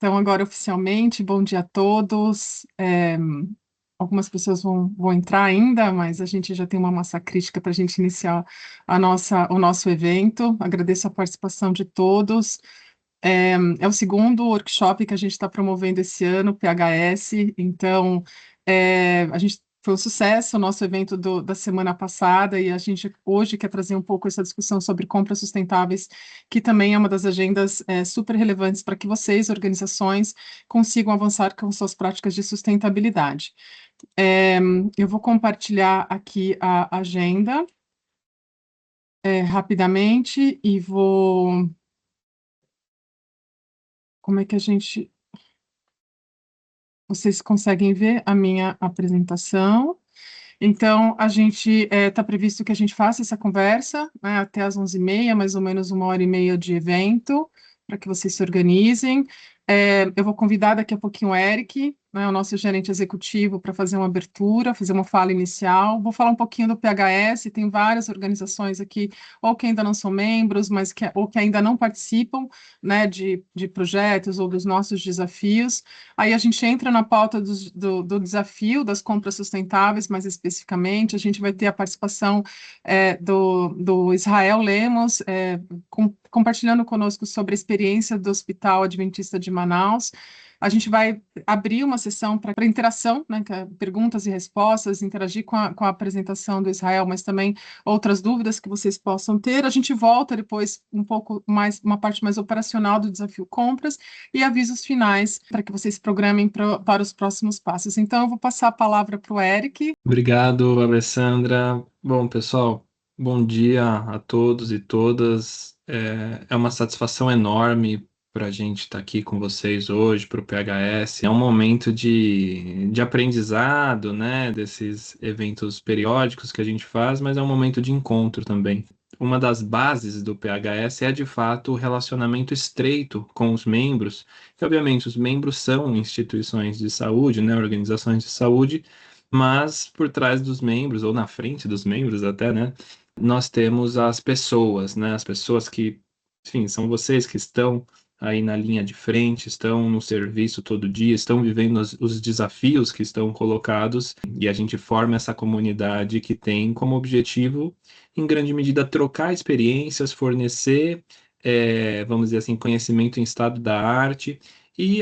Então, agora oficialmente, bom dia a todos. Algumas pessoas vão entrar ainda, mas a gente já tem uma massa crítica para a gente iniciar o nosso evento. Agradeço a participação de todos. É o segundo workshop que a gente está promovendo esse ano, PHS. Então, a gente foi um sucesso o nosso evento da semana passada e a gente hoje quer trazer um pouco essa discussão sobre compras sustentáveis, que também é uma das agendas super relevantes para que vocês, organizações, consigam avançar com suas práticas de sustentabilidade. É, eu vou compartilhar aqui a agenda rapidamente e vou. Como é que a gente. Vocês conseguem ver a minha apresentação? Então, a gente está previsto que a gente faça essa conversa, né, até às 11h30, mais ou menos 1h30 de evento, para que vocês se organizem. Eu vou convidar daqui a pouquinho o Eric, né, o nosso gerente executivo, para fazer uma abertura, fazer uma fala inicial. Vou falar um pouquinho do PHS, tem várias organizações aqui, ou que ainda não são membros, ou que ainda não participam, né, de projetos ou dos nossos desafios. Aí a gente entra na pauta do desafio das compras sustentáveis, mais especificamente, a gente vai ter a participação do Israel Lemos, compartilhando conosco sobre a experiência do Hospital Adventista de Manaus. A gente vai abrir uma sessão para interação, né, perguntas e respostas, interagir com a apresentação do Israel, mas também outras dúvidas que vocês possam ter. A gente volta depois um pouco mais, uma parte mais operacional do desafio compras e avisos finais para que vocês programem para os próximos passos. Então, eu vou passar a palavra para o Eric. Obrigado, Alessandra. Bom, pessoal, bom dia a todos e todas. É uma satisfação enorme para a gente estar aqui com vocês hoje, para o PHS. É um momento de aprendizado, né, desses eventos periódicos que a gente faz, mas é um momento de encontro também. Uma das bases do PHS é, de fato, o relacionamento estreito com os membros, que, obviamente, os membros são instituições de saúde, né, organizações de saúde, mas por trás dos membros, ou na frente dos membros até, né, nós temos as pessoas, né, as pessoas que, enfim, são vocês que estão aí na linha de frente, estão no serviço todo dia, estão vivendo os desafios que estão colocados, e a gente forma essa comunidade que tem como objetivo, em grande medida, trocar experiências, fornecer, vamos dizer assim, conhecimento em estado da arte, e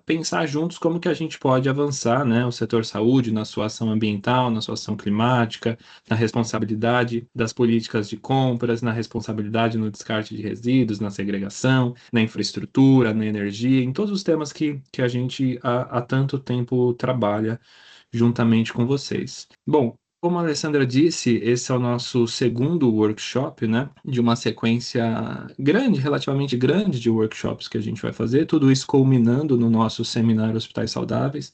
pensar juntos como que a gente pode avançar, né, o setor saúde na sua ação ambiental, na sua ação climática, na responsabilidade das políticas de compras, na responsabilidade no descarte de resíduos, na segregação, na infraestrutura, na energia, em todos os temas que a gente há tanto tempo trabalha juntamente com vocês. Bom, como a Alessandra disse, esse é o nosso segundo workshop, né, de uma sequência grande, relativamente grande de workshops que a gente vai fazer, tudo isso culminando no nosso seminário Hospitais Saudáveis.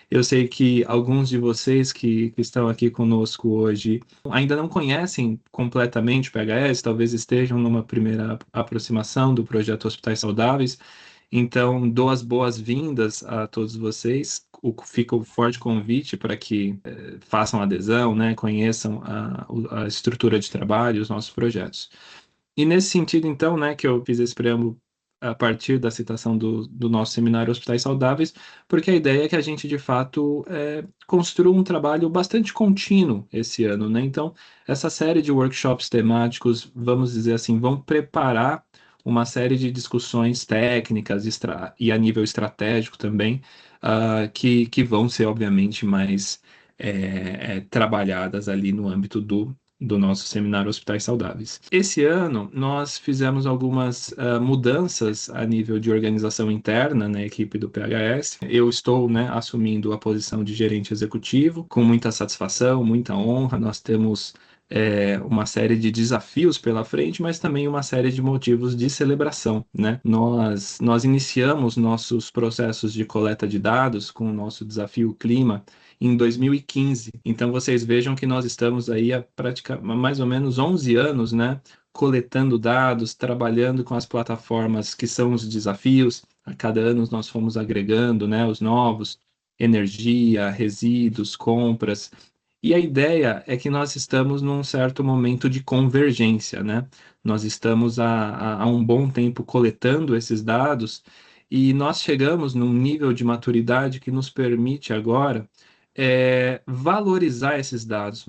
Eu sei que alguns de vocês que estão aqui conosco hoje ainda não conhecem completamente o PHS, talvez estejam numa primeira aproximação do projeto Hospitais Saudáveis, então, dou as boas-vindas a todos vocês. Fica o forte convite para que façam adesão, né, conheçam a estrutura de trabalho, os nossos projetos. E nesse sentido, então, né, que eu fiz esse preâmbulo a partir da citação do nosso seminário Hospitais Saudáveis, porque a ideia é que a gente, de fato, construa um trabalho bastante contínuo esse ano, né? Então, essa série de workshops temáticos, vamos dizer assim, vão preparar uma série de discussões técnicas e a nível estratégico também, que vão ser, obviamente, mais trabalhadas ali no âmbito do nosso seminário Hospitais Saudáveis. Esse ano, nós fizemos algumas mudanças a nível de organização interna na equipe do PHS. Eu estou, né, assumindo a posição de gerente executivo, com muita satisfação, muita honra. Nós temos uma série de desafios pela frente, mas também uma série de motivos de celebração, né? Nós iniciamos nossos processos de coleta de dados com o nosso desafio Clima em 2015. Então, vocês vejam que nós estamos aí há mais ou menos 11 anos, né? Coletando dados, trabalhando com as plataformas que são os desafios. A cada ano nós fomos agregando, né, os novos, energia, resíduos, compras. E a ideia é que nós estamos num certo momento de convergência, né? Nós estamos há um bom tempo coletando esses dados E nós chegamos num nível de maturidade que nos permite agora valorizar esses dados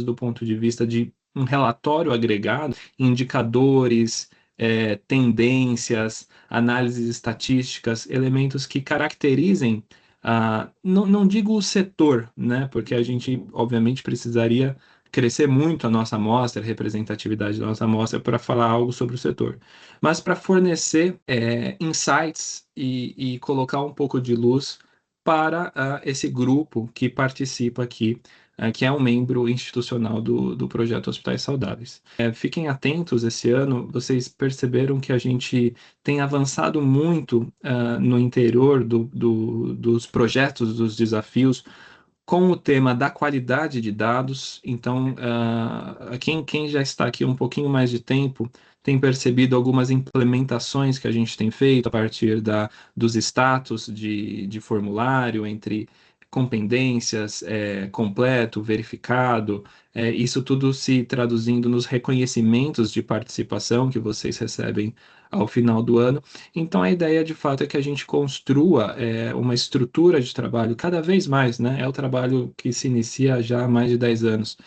do ponto de vista de um relatório agregado, indicadores, tendências, análises estatísticas, elementos que caracterizem, não digo o setor, né, porque a gente, obviamente, precisaria crescer muito a nossa amostra, a representatividade da nossa amostra para falar algo sobre o setor, mas para fornecer insights e colocar um pouco de luz para esse grupo que participa aqui, que é um membro institucional do projeto Hospitais Saudáveis. Fiquem atentos, esse ano vocês perceberam que a gente tem avançado muito no interior dos projetos, dos desafios, com o tema da qualidade de dados. Então, quem já está aqui um pouquinho mais de tempo tem percebido algumas implementações que a gente tem feito a partir dos status de formulário, entre competências, completo, verificado, isso tudo se traduzindo nos reconhecimentos de participação que vocês recebem ao final do ano. Então, a ideia, de fato, é que a gente construa uma estrutura de trabalho cada vez mais, né? É o trabalho que se inicia já há mais de 10 anos,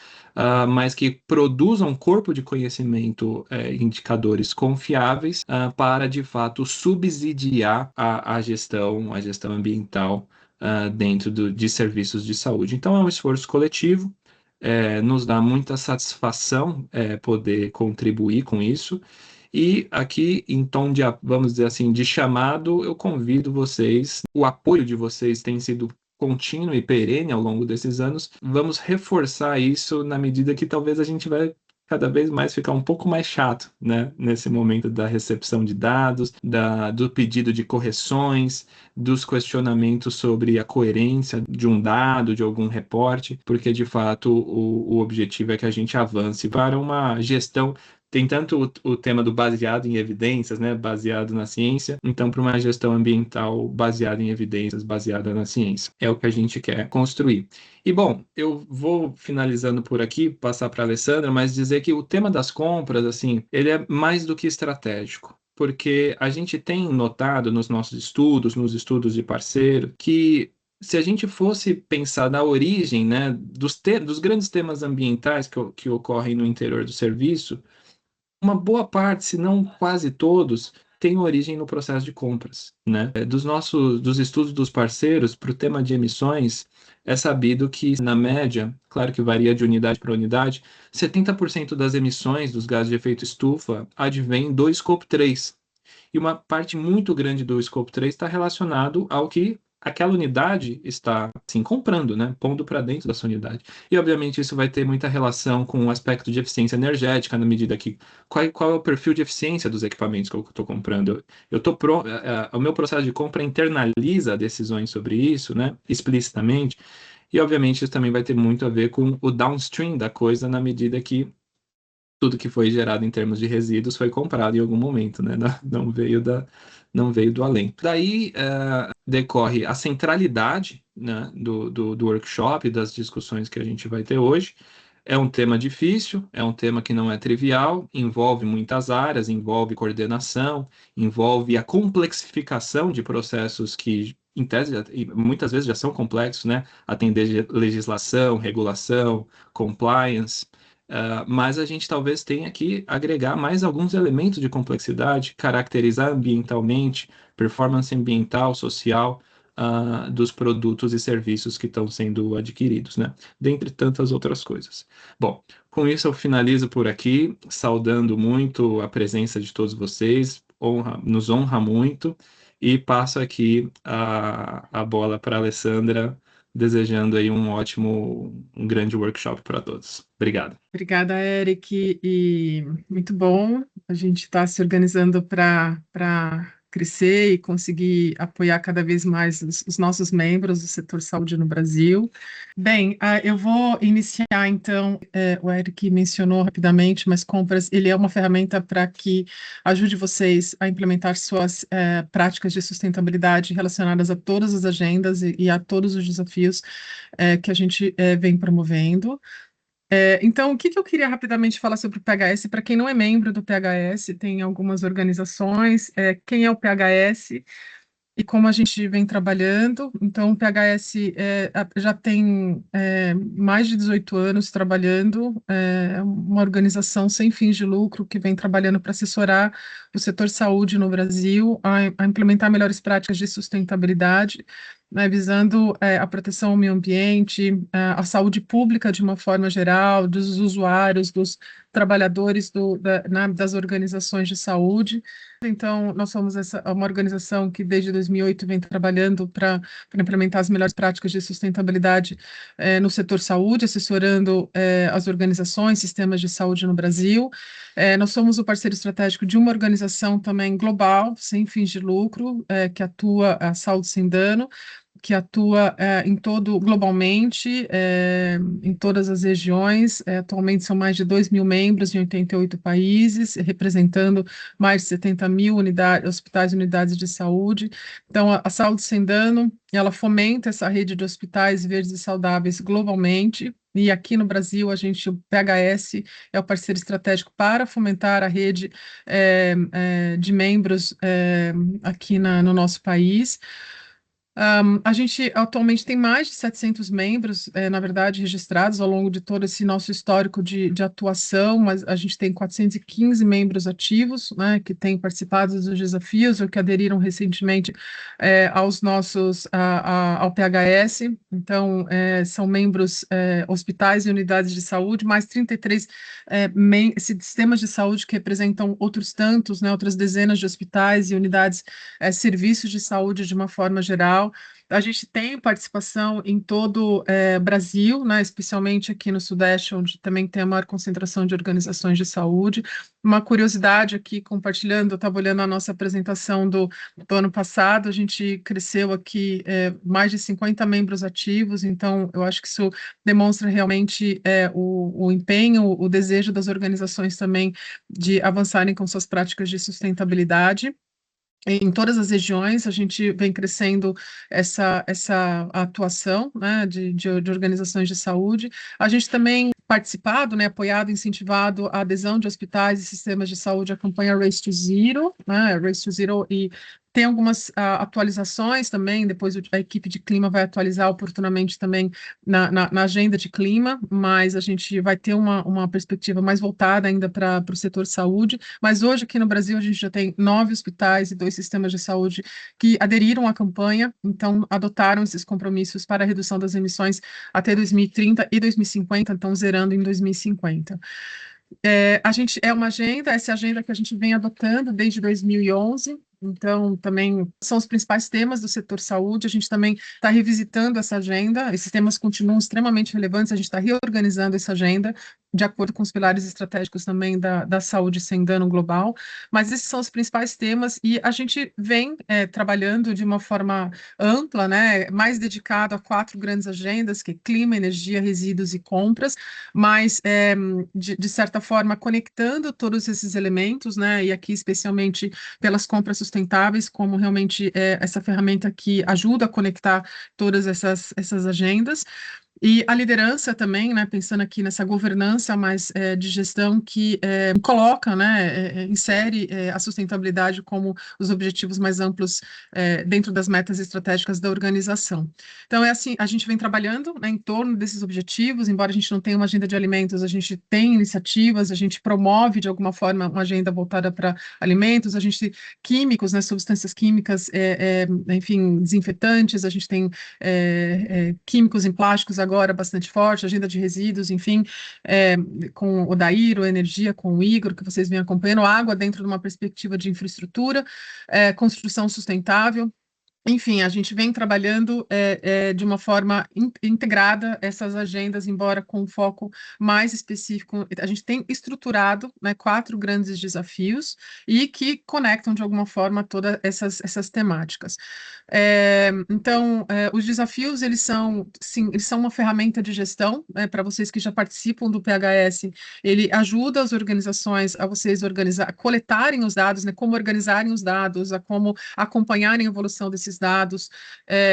mas que produza um corpo de conhecimento, indicadores confiáveis, para, de fato, subsidiar a gestão ambiental, dentro de serviços de saúde. Então, é um esforço coletivo, nos dá muita satisfação, poder contribuir com isso. E aqui, em tom de, vamos dizer assim, de chamado, eu convido vocês, o apoio de vocês tem sido contínuo e perene ao longo desses anos. Vamos reforçar isso na medida que talvez a gente vai cada vez mais ficar um pouco mais chato, né? Nesse momento da recepção de dados, do pedido de correções, dos questionamentos sobre a coerência de um dado, de algum reporte, porque de fato o objetivo é que a gente avance para uma gestão. Tem tanto o tema do baseado em evidências, né, baseado na ciência, então para uma gestão ambiental baseada em evidências, baseada na ciência. É o que a gente quer construir. E bom, eu vou finalizando por aqui, passar para a Alessandra, mas dizer que o tema das compras, assim, ele é mais do que estratégico. Porque a gente tem notado nos nossos estudos, nos estudos de parceiro, que se a gente fosse pensar na origem, né, dos grandes temas ambientais que ocorrem no interior do serviço, uma boa parte, se não quase todos, tem origem no processo de compras, né? Dos estudos dos parceiros para o tema de emissões, é sabido que, na média, claro que varia de unidade para unidade, 70% das emissões dos gases de efeito estufa advém do escopo 3. E uma parte muito grande do escopo 3 está relacionado ao que aquela unidade está, assim, comprando, né? Pondo para dentro da sua unidade. E, obviamente, isso vai ter muita relação com o aspecto de eficiência energética, na medida que qual é o perfil de eficiência dos equipamentos que eu estou comprando. O meu processo de compra internaliza decisões sobre isso, né? Explicitamente. E, obviamente, isso também vai ter muito a ver com o downstream da coisa, na medida que tudo que foi gerado em termos de resíduos foi comprado em algum momento, né? Não veio do além. Daí decorre a centralidade, né, do workshop, das discussões que a gente vai ter hoje. É um tema difícil, é um tema que não é trivial, envolve muitas áreas, envolve coordenação, envolve a complexificação de processos que, em tese, muitas vezes já são complexos, né? Atender legislação, regulação, compliance. Mas a gente talvez tenha que agregar mais alguns elementos de complexidade, caracterizar ambientalmente, performance ambiental, social, dos produtos e serviços que estão sendo adquiridos, né? Dentre tantas outras coisas. Bom, com isso eu finalizo por aqui, saudando muito a presença de todos vocês, nos honra muito, e passo aqui a bola para a Alessandra, desejando aí um grande workshop para todos. Obrigado. Obrigada, Eric, e muito bom. A gente está se organizando para crescer e conseguir apoiar cada vez mais os nossos membros do setor saúde no Brasil. Bem, eu vou iniciar então. O Eric mencionou rapidamente, mas compras, ele é uma ferramenta para que ajude vocês a implementar suas práticas de sustentabilidade relacionadas a todas as agendas e a todos os desafios que a gente vem promovendo. Então, o que eu queria rapidamente falar sobre o PHS? Para quem não é membro do PHS, tem algumas organizações. Quem é o PHS? E como a gente vem trabalhando, então o PHS já tem mais de 18 anos trabalhando, é uma organização sem fins de lucro que vem trabalhando para assessorar o setor saúde no Brasil a implementar melhores práticas de sustentabilidade, né, visando a proteção ao meio ambiente, a saúde pública de uma forma geral, dos usuários, dos trabalhadores das organizações de saúde. Então, nós somos uma organização que desde 2008 vem trabalhando para implementar as melhores práticas de sustentabilidade no setor saúde, assessorando as organizações, sistemas de saúde no Brasil. Nós somos o parceiro estratégico de uma organização também global, sem fins de lucro, que atua a Saúde Sem Dano, que atua globalmente, em todas as regiões. Atualmente são mais de 2 mil membros em 88 países, representando mais de 70 mil hospitais e unidades de saúde. Então, a Saúde Sem Dano, ela fomenta essa rede de hospitais verdes e saudáveis globalmente, e aqui no Brasil, o PHS é o parceiro estratégico para fomentar a rede de membros aqui no nosso país. A gente atualmente tem mais de 700 membros, na verdade, registrados ao longo de todo esse nosso histórico de atuação, mas a gente tem 415 membros ativos, né, que têm participado dos desafios ou que aderiram recentemente ao PHS. Então, são membros hospitais e unidades de saúde, mais 33 sistemas de saúde que representam outros tantos, né, outras dezenas de hospitais e unidades, serviços de saúde de uma forma geral. A gente tem participação em todo o Brasil, né, especialmente aqui no Sudeste, onde também tem a maior concentração de organizações de saúde. Uma curiosidade aqui, compartilhando, eu estava olhando a nossa apresentação do ano passado, a gente cresceu aqui mais de 50 membros ativos, então eu acho que isso demonstra realmente o empenho, o desejo das organizações também de avançarem com suas práticas de sustentabilidade. Em todas as regiões, a gente vem crescendo essa atuação, né, de organizações de saúde. A gente também participado, né, apoiado, incentivado a adesão de hospitais e sistemas de saúde à campanha Race to Zero, né, Race to Zero, e tem algumas atualizações também, depois a equipe de clima vai atualizar oportunamente também na agenda de clima, mas a gente vai ter uma perspectiva mais voltada ainda para o setor saúde. Mas hoje, aqui no Brasil, a gente já tem 9 hospitais e 2 sistemas de saúde que aderiram à campanha, então adotaram esses compromissos para a redução das emissões até 2030 e 2050, então zerando em 2050. A gente uma agenda, essa agenda que a gente vem adotando desde 2011. Então, também são os principais temas do setor saúde. A gente também está revisitando essa agenda. Esses temas continuam extremamente relevantes. A gente está reorganizando essa agenda de acordo com os pilares estratégicos também da saúde sem dano global. Mas esses são os principais temas e a gente vem trabalhando de uma forma ampla, né, mais dedicado a 4 grandes agendas, que é clima, energia, resíduos e compras, mas de certa forma conectando todos esses elementos, né, e aqui especialmente pelas compras sustentáveis, como realmente essa ferramenta que ajuda a conectar todas essas agendas. E a liderança também, né, pensando aqui nessa governança mais de gestão que coloca, né, insere a sustentabilidade como os objetivos mais amplos dentro das metas estratégicas da organização. Então, é assim, a gente vem trabalhando, né, em torno desses objetivos, embora a gente não tenha uma agenda de alimentos, a gente tem iniciativas, a gente promove, de alguma forma, uma agenda voltada para alimentos, a gente químicos, né, substâncias químicas, enfim, desinfetantes, a gente tem químicos em plásticos agora bastante forte, agenda de resíduos, enfim, com o Daíro, energia com o Igor, que vocês vêm acompanhando, água dentro de uma perspectiva de infraestrutura, construção sustentável. Enfim, a gente vem trabalhando de uma forma integrada essas agendas, embora com um foco mais específico. A gente tem estruturado, né, 4 grandes desafios e que conectam de alguma forma todas essas temáticas. Então, os desafios, sim, eles são uma ferramenta de gestão, né, para vocês que já participam do PHS, ele ajuda as organizações a vocês coletarem os dados, né, como organizarem os dados, a como acompanharem a evolução desses esses dados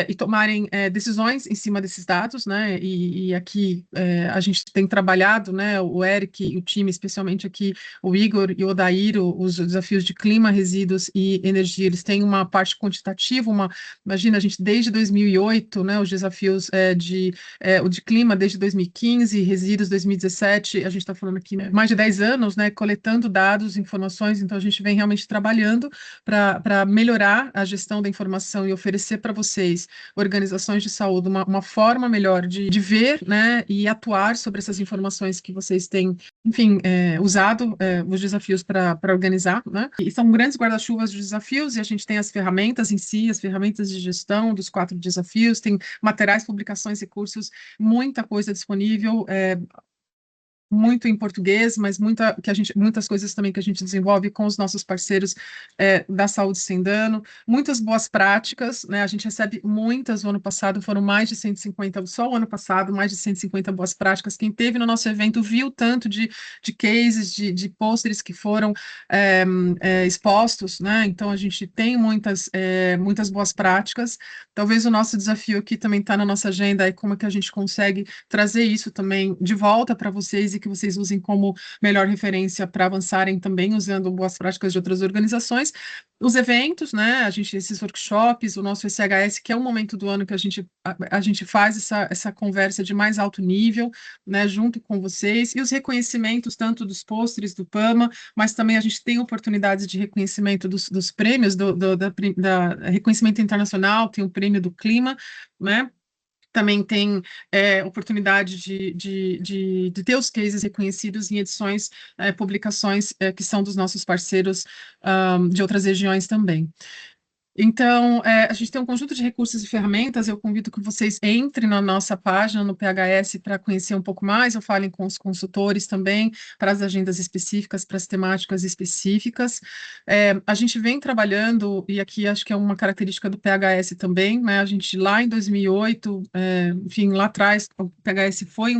e tomarem decisões em cima desses dados, né? E aqui a gente tem trabalhado, né? O Eric e o time, especialmente aqui, o Igor e o Odair, os desafios de clima, resíduos e energia, eles têm uma parte quantitativa, imagina, a gente desde 2008, né? Os desafios o de clima desde 2015, resíduos 2017, a gente está falando aqui mais de 10 anos, né? Coletando dados, informações, então a gente vem realmente trabalhando para melhorar a gestão da informação e oferecer para vocês, organizações de saúde, uma forma melhor de ver, né, e atuar sobre essas informações que vocês têm, enfim, usado os desafios para organizar, né? E são grandes guarda-chuvas de desafios, e a gente tem as ferramentas em si, as ferramentas de gestão dos 4 desafios, tem materiais, publicações, recursos, muita coisa disponível, muito em português, mas muitas coisas também que a gente desenvolve com os nossos parceiros da Saúde Sem Dano, muitas boas práticas, né? A gente recebe muitas, o ano passado foram mais de 150, só o ano passado, mais de 150 boas práticas. Quem teve no nosso evento viu tanto de cases, de pôsteres que foram expostos, né? Então a gente tem muitas boas práticas. Talvez o nosso desafio aqui também está na nossa agenda, é como é que a gente consegue trazer isso também de volta para vocês e que vocês usem como melhor referência para avançarem também usando boas práticas de outras organizações. Os eventos, né, esses workshops, o nosso SHS, que é um momento do ano que a gente faz essa conversa de mais alto nível, né, junto com vocês, e os reconhecimentos tanto dos pôsteres do PAMA, mas também a gente tem oportunidades de reconhecimento dos prêmios, da reconhecimento internacional, tem o prêmio do clima, né, também tem oportunidade de ter os cases reconhecidos em edições, publicações que são dos nossos parceiros de outras regiões também. Então, a gente tem um conjunto de recursos e ferramentas, eu convido que vocês entrem na nossa página, no PHS, para conhecer um pouco mais, ou falem com os consultores também, para as agendas específicas, para as temáticas específicas. A gente vem trabalhando, e aqui acho que é uma característica do PHS também, né? A gente lá em 2008, enfim, lá atrás, o PHS foi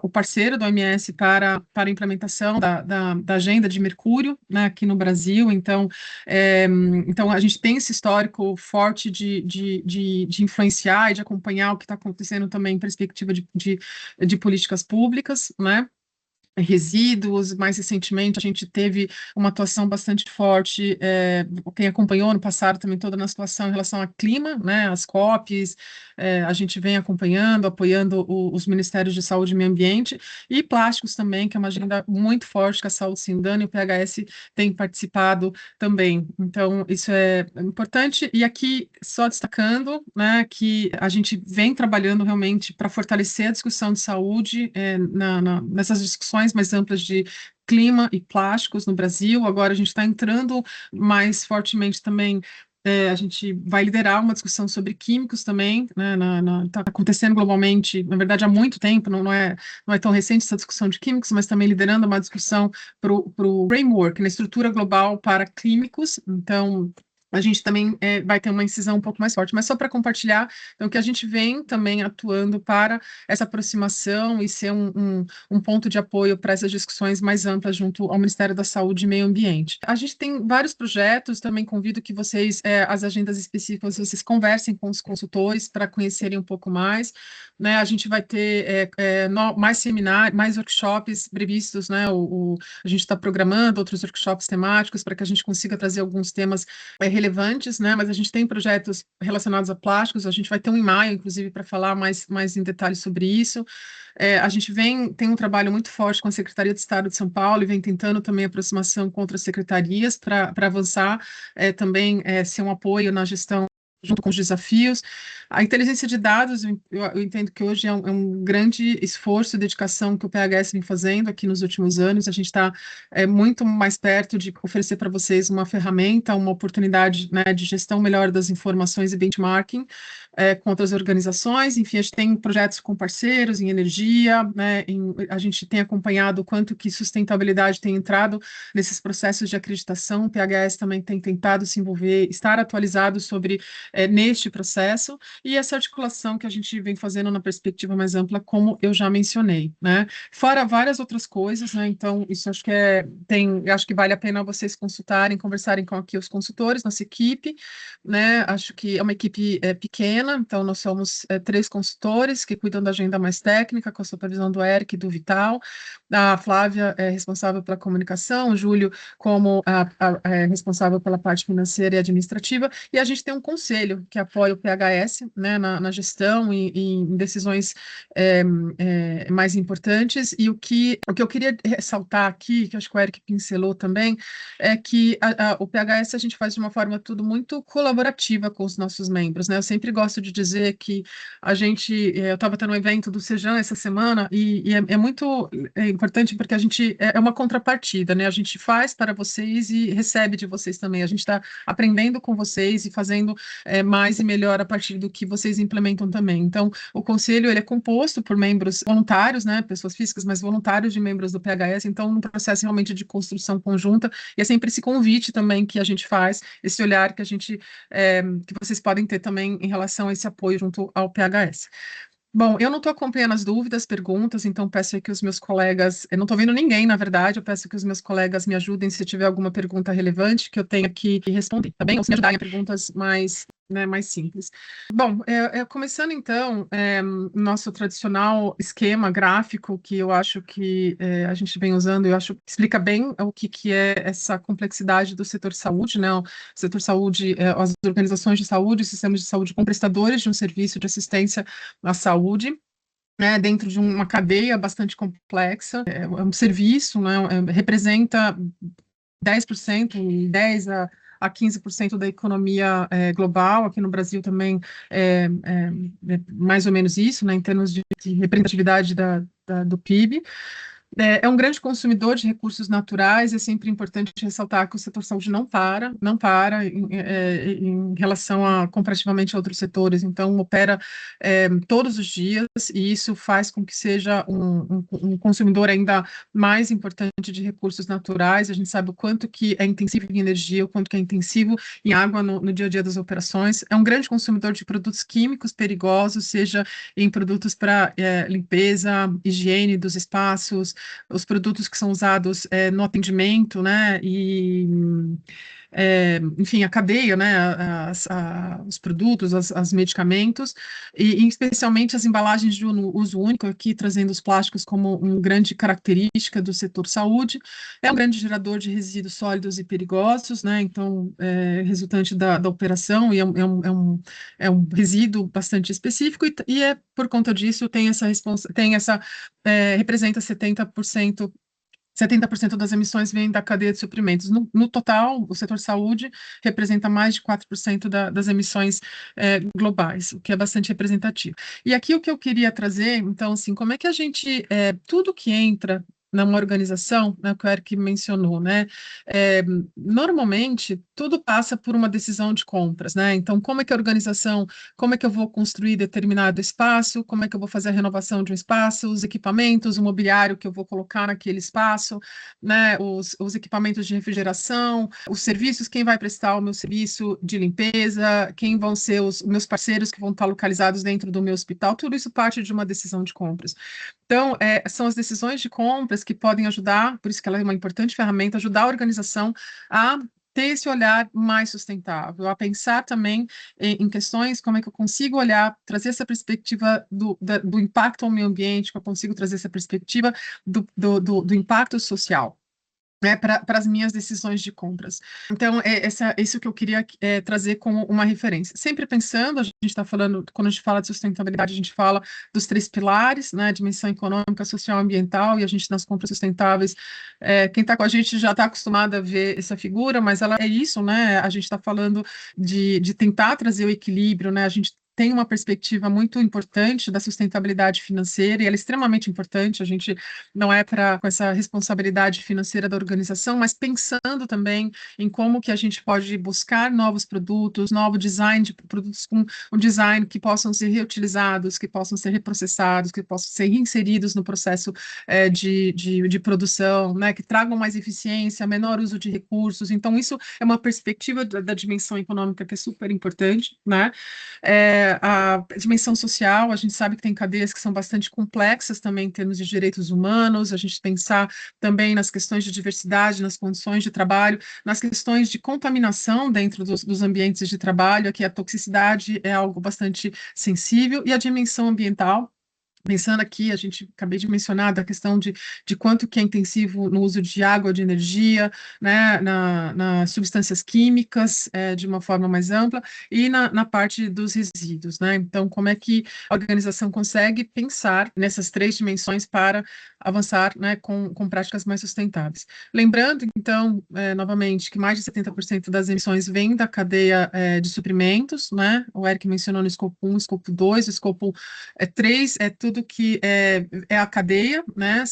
o parceiro do OMS para a implementação da agenda de Mercúrio, né, aqui no Brasil, então a gente tem esse histórico forte de influenciar e de acompanhar o que está acontecendo também em perspectiva de políticas públicas, né? Resíduos, mais recentemente a gente teve uma atuação bastante forte, quem acompanhou no passado também toda na situação em relação ao clima, né, as COPs, a gente vem acompanhando, apoiando os Ministérios de Saúde e Meio Ambiente, e plásticos também, que é uma agenda muito forte que a Saúde Sem Dano e o PHS tem participado também, então isso é importante, e aqui só destacando, né, que a gente vem trabalhando realmente para fortalecer a discussão de saúde nessas discussões mais amplas de clima e plásticos no Brasil. Agora a gente está entrando mais fortemente também. A gente vai liderar uma discussão sobre químicos também, né, está acontecendo globalmente, na verdade há muito tempo, não é tão recente essa discussão de químicos, mas também liderando uma discussão para o framework, na estrutura global para químicos, então a gente também vai ter uma incisão um pouco mais forte, mas só para compartilhar, então, que a gente vem também atuando para essa aproximação e ser um ponto de apoio para essas discussões mais amplas junto ao Ministério da Saúde e Meio Ambiente. A gente tem vários projetos, também convido que vocês, as agendas específicas, vocês conversem com os consultores para conhecerem um pouco mais, né? A gente vai ter mais seminários, mais workshops previstos, né? A gente está programando outros workshops temáticos para que a gente consiga trazer alguns temas relevantes, né? Mas a gente tem projetos relacionados a plásticos, a gente vai ter um em maio, inclusive, para falar mais em detalhes sobre isso. A gente tem um trabalho muito forte com a Secretaria de Estado de São Paulo e vem tentando também aproximação com outras secretarias para avançar, também ser um apoio na gestão junto com os desafios. A inteligência de dados, eu entendo que hoje é um grande esforço e dedicação que o PHS vem fazendo aqui nos últimos anos. A gente está muito mais perto de oferecer para vocês uma ferramenta, uma oportunidade, né, de gestão melhor das informações e benchmarking. com outras organizações, enfim, a gente tem projetos com parceiros em energia, né, a gente tem acompanhado o quanto que sustentabilidade tem entrado nesses processos de acreditação, o PHS também tem tentado se envolver, estar atualizado sobre neste processo, e essa articulação que a gente vem fazendo na perspectiva mais ampla, como eu já mencionei, né? Fora várias outras coisas, né? Então, isso acho que acho que vale a pena vocês consultarem, conversarem com aqui os consultores, nossa equipe, né? Acho que é uma equipe pequena, então nós somos 3 consultores que cuidam da agenda mais técnica, com a supervisão do Eric e do Vital. A Flávia é responsável pela comunicação, o Júlio como responsável pela parte financeira e administrativa, e a gente tem um conselho que apoia o PHS, né, na gestão e em decisões mais importantes, e o que eu queria ressaltar aqui, que acho que o Eric pincelou também, é que o PHS a gente faz de uma forma tudo muito colaborativa com os nossos membros, né? Eu sempre gosto de dizer que eu estava tendo um evento do Sejan essa semana, e é muito importante porque a gente é uma contrapartida, né? A gente faz para vocês e recebe de vocês também. A gente está aprendendo com vocês e fazendo mais e melhor a partir do que vocês implementam também. Então, o conselho ele é composto por membros voluntários, né? Pessoas físicas, mas voluntários de membros do PHS. Então, um processo realmente de construção conjunta, e é sempre esse convite também que a gente faz, esse olhar que que vocês podem ter também em relação a esse apoio junto ao PHS. Bom, eu não estou acompanhando as dúvidas, perguntas, então peço aí que os meus colegas, eu não estou vendo ninguém, na verdade, eu peço que os meus colegas me ajudem se tiver alguma pergunta relevante que eu tenha que responder, tá bem? Ou se me ajudarem a perguntas mais simples. Bom, começando então, nosso tradicional esquema gráfico, que eu acho que a gente vem usando, eu acho que explica bem o que é essa complexidade do setor saúde, né? O setor saúde, as organizações de saúde, os sistemas de saúde com prestadores de um serviço de assistência à saúde, né, dentro de uma cadeia bastante complexa, um serviço, né, representa 10%, 10 a 15% da economia global, aqui no Brasil também mais ou menos isso, né, em termos de representatividade do PIB. É um grande consumidor de recursos naturais, é sempre importante ressaltar que o setor saúde não para em relação comparativamente a outros setores, então opera todos os dias, e isso faz com que seja um consumidor ainda mais importante de recursos naturais. A gente sabe o quanto que é intensivo em energia, o quanto que é intensivo em água no dia a dia das operações. É um grande consumidor de produtos químicos perigosos, seja em produtos para limpeza, higiene dos espaços, os produtos que são usados no atendimento, né, enfim, a cadeia, né, os produtos, os medicamentos, e especialmente as embalagens de uso único, aqui trazendo os plásticos como uma grande característica do setor saúde. É um grande gerador de resíduos sólidos e perigosos, né, então, resultante da operação, e é um resíduo bastante específico, e por conta disso representa 70% das emissões vêm da cadeia de suprimentos. No total, o setor saúde representa mais de 4% das emissões globais, o que é bastante representativo. E aqui o que eu queria trazer, então, assim, como é que tudo que entra numa organização, né, que o Eric mencionou, né, normalmente tudo passa por uma decisão de compras, né, então como é que a organização, como é que eu vou construir determinado espaço, como é que eu vou fazer a renovação de um espaço, os equipamentos, o mobiliário que eu vou colocar naquele espaço, né, os equipamentos de refrigeração, os serviços, quem vai prestar o meu serviço de limpeza, quem vão ser os meus parceiros que vão estar localizados dentro do meu hospital, tudo isso parte de uma decisão de compras. Então, são as decisões de compras que podem ajudar, por isso que ela é uma importante ferramenta, ajudar a organização a ter esse olhar mais sustentável, a pensar também em questões como é que eu consigo olhar, trazer essa perspectiva do impacto ao meio ambiente, que eu consigo trazer essa perspectiva do impacto social, né, para as minhas decisões de compras. Então, isso que eu queria trazer como uma referência. Sempre pensando, a gente está falando, quando a gente fala de sustentabilidade, a gente fala dos 3 pilares, né, dimensão econômica, social e ambiental, e a gente nas compras sustentáveis, quem está com a gente já está acostumado a ver essa figura, mas ela é isso, né, a gente está falando de tentar trazer o equilíbrio, né, a gente tem uma perspectiva muito importante da sustentabilidade financeira, e ela é extremamente importante. A gente não é com essa responsabilidade financeira da organização, mas pensando também em como que a gente pode buscar novos produtos, novo design de produtos com um design que possam ser reutilizados, que possam ser reprocessados, que possam ser reinseridos no processo de produção, né, que tragam mais eficiência, menor uso de recursos. Então, isso é uma perspectiva da dimensão econômica que é super importante, né? A dimensão social, a gente sabe que tem cadeias que são bastante complexas também em termos de direitos humanos, a gente pensar também nas questões de diversidade, nas condições de trabalho, nas questões de contaminação dentro dos ambientes de trabalho, aqui a toxicidade é algo bastante sensível, e a dimensão ambiental. Pensando aqui, a gente acabei de mencionar da questão de quanto que é intensivo no uso de água, de energia, né, nas substâncias químicas, de uma forma mais ampla, e na parte dos resíduos, né? Então, como é que a organização consegue pensar nessas três dimensões para avançar, né, com práticas mais sustentáveis? Lembrando, então, novamente, que mais de 70% das emissões vêm da cadeia de suprimentos, né? O Eric mencionou no escopo 1, escopo 2, o escopo 3 é tudo que é a cadeia, né?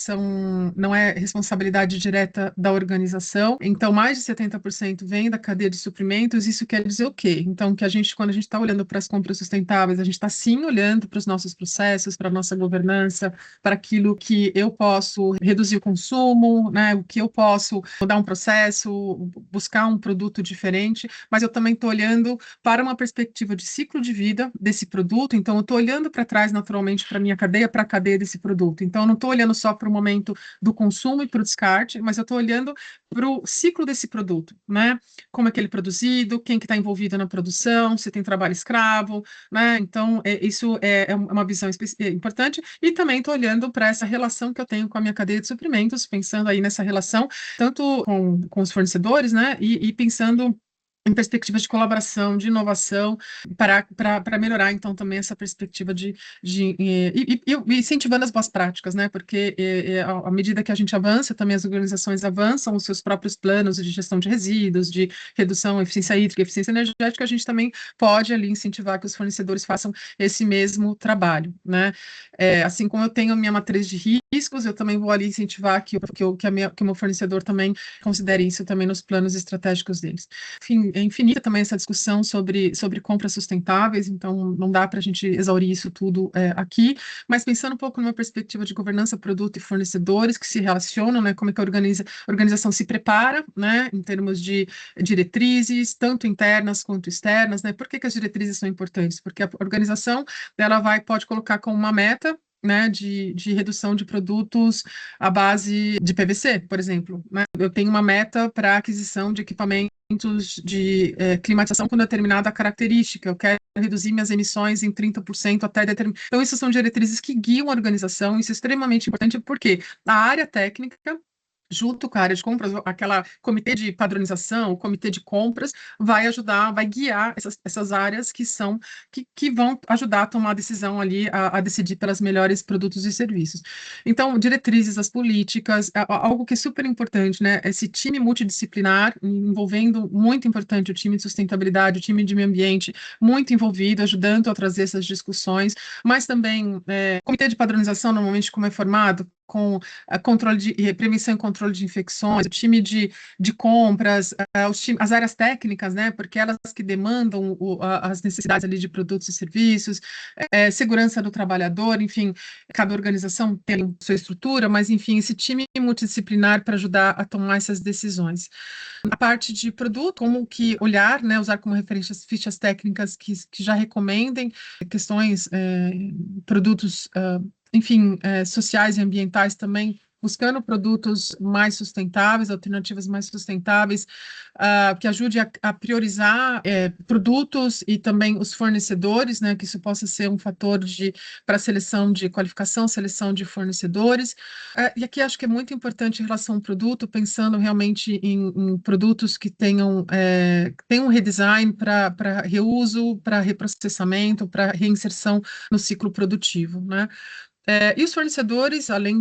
Não é responsabilidade direta da organização. Então, mais de 70% vem da cadeia de suprimentos. Isso quer dizer o quê? Então, que quando a gente está olhando para as compras sustentáveis, a gente está sim olhando para os nossos processos, para a nossa governança, para aquilo que eu posso reduzir o consumo, né? O que eu posso mudar um processo, buscar um produto diferente, mas eu também estou olhando para uma perspectiva de ciclo de vida desse produto. Então, eu estou olhando para trás naturalmente para a minha cadeia, para a cadeia desse produto. Então, eu não estou olhando só para o momento do consumo e para o descarte, mas eu estou olhando para o ciclo desse produto, né? Como é que ele é produzido, quem que está envolvido na produção, se tem trabalho escravo, né? Então, isso é uma visão importante. E também estou olhando para essa relação que eu tenho com a minha cadeia de suprimentos, pensando aí nessa relação, tanto com os fornecedores, né? E pensando em perspectivas de colaboração, de inovação, para melhorar, então, também essa perspectiva e incentivando as boas práticas, né? Porque à medida que a gente avança, também as organizações avançam os seus próprios planos de gestão de resíduos, de redução, eficiência hídrica, eficiência energética, a gente também pode ali incentivar que os fornecedores façam esse mesmo trabalho, né? Assim como eu tenho a minha matriz de riscos, eu também vou ali incentivar que o meu fornecedor também considere isso também nos planos estratégicos deles. Enfim, é infinita também essa discussão sobre compras sustentáveis, então não dá para a gente exaurir isso tudo aqui, mas pensando um pouco numa perspectiva de governança, produto e fornecedores que se relacionam, né, como é que a organização se prepara, né, em termos de diretrizes, tanto internas quanto externas, né, por que as diretrizes são importantes? Porque a organização, pode colocar como uma meta, né, de redução de produtos à base de PVC, por exemplo, né? Eu tenho uma meta para aquisição de equipamentos de climatização com determinada característica, eu quero reduzir minhas emissões em 30% até determinado. Então, isso são diretrizes que guiam a organização, isso é extremamente importante, porque a área técnica junto com a área de compras, aquela comitê de padronização, o comitê de compras, vai ajudar, vai guiar essas áreas que vão ajudar a tomar a decisão ali, a decidir pelas melhores produtos e serviços. Então, diretrizes, as políticas, algo que é super importante, né? Esse time multidisciplinar, envolvendo, muito importante, o time de sustentabilidade, o time de meio ambiente, muito envolvido, ajudando a trazer essas discussões, mas também, comitê de padronização, normalmente, como é formado, com controle prevenção e controle de infecções, o time de compras, as áreas técnicas, né, porque elas que demandam as necessidades ali de produtos e serviços, segurança do trabalhador, enfim, cada organização tem sua estrutura, mas, enfim, esse time multidisciplinar para ajudar a tomar essas decisões. A parte de produto, como que olhar, né, usar como referência as fichas técnicas que já recomendem questões, produtos enfim, sociais e ambientais também, buscando produtos mais sustentáveis, alternativas mais sustentáveis, que ajude a priorizar produtos e também os fornecedores, né, que isso possa ser um fator para seleção de qualificação, seleção de fornecedores. E aqui acho que é muito importante em relação ao produto, pensando realmente em produtos que tenham um redesign para reuso, para reprocessamento, para reinserção no ciclo produtivo, né? E os fornecedores, além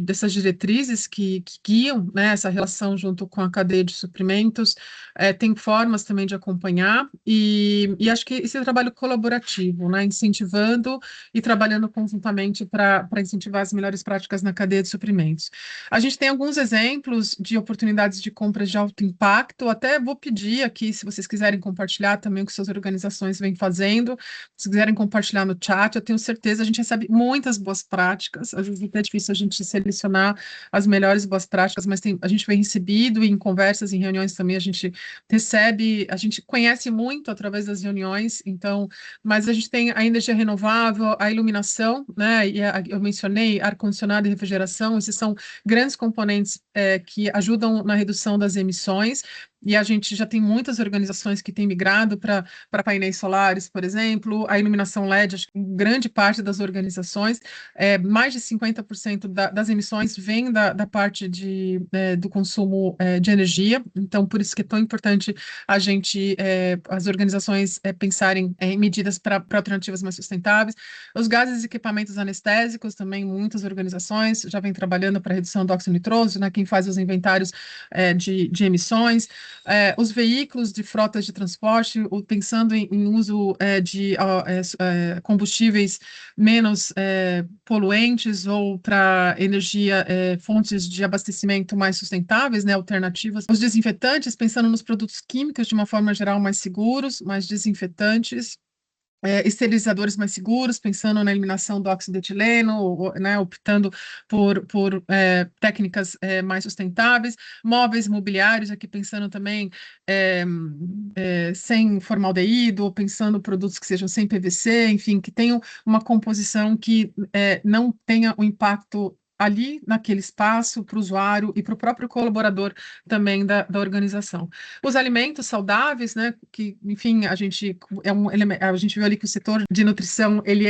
dessas diretrizes que guiam, né, essa relação junto com a cadeia de suprimentos, tem formas também de acompanhar, e acho que esse é um trabalho colaborativo, né, incentivando e trabalhando conjuntamente para incentivar as melhores práticas na cadeia de suprimentos. A gente tem alguns exemplos de oportunidades de compras de alto impacto, até vou pedir aqui, se vocês quiserem compartilhar também o que suas organizações vêm fazendo, se quiserem compartilhar no chat, eu tenho certeza, a gente recebe muitas boas práticas, às vezes é até difícil a gente selecionar as melhores boas práticas, mas a gente vem recebido e em conversas, em reuniões também, a gente recebe, a gente conhece muito através das reuniões, então, mas a gente tem a energia renovável, a iluminação, né, eu mencionei ar-condicionado e refrigeração, esses são grandes componentes que ajudam na redução das emissões, e a gente já tem muitas organizações que têm migrado para painéis solares, por exemplo, a iluminação LED, acho que grande parte das organizações, mais de 50% das emissões vem da parte do consumo de energia, então por isso que é tão importante a gente, as organizações pensarem em medidas para alternativas mais sustentáveis. Os gases e equipamentos anestésicos, também muitas organizações já vêm trabalhando para redução do óxido nitroso, né, quem faz os inventários de emissões, os veículos de frotas de transporte, pensando em uso de combustíveis menos poluentes ou para energia, fontes de abastecimento mais sustentáveis, né, alternativas. Os desinfetantes, pensando nos produtos químicos de uma forma geral mais seguros, mais desinfetantes. Esterilizadores mais seguros, pensando na eliminação do óxido de etileno, né, optando por técnicas mais sustentáveis, móveis imobiliários, aqui pensando também sem formaldeído, pensando produtos que sejam sem PVC, enfim, que tenham uma composição que não tenha o impacto ali naquele espaço para o usuário e para o próprio colaborador também da organização. Os alimentos saudáveis, né, que, enfim, a gente a gente viu ali que o setor de nutrição ele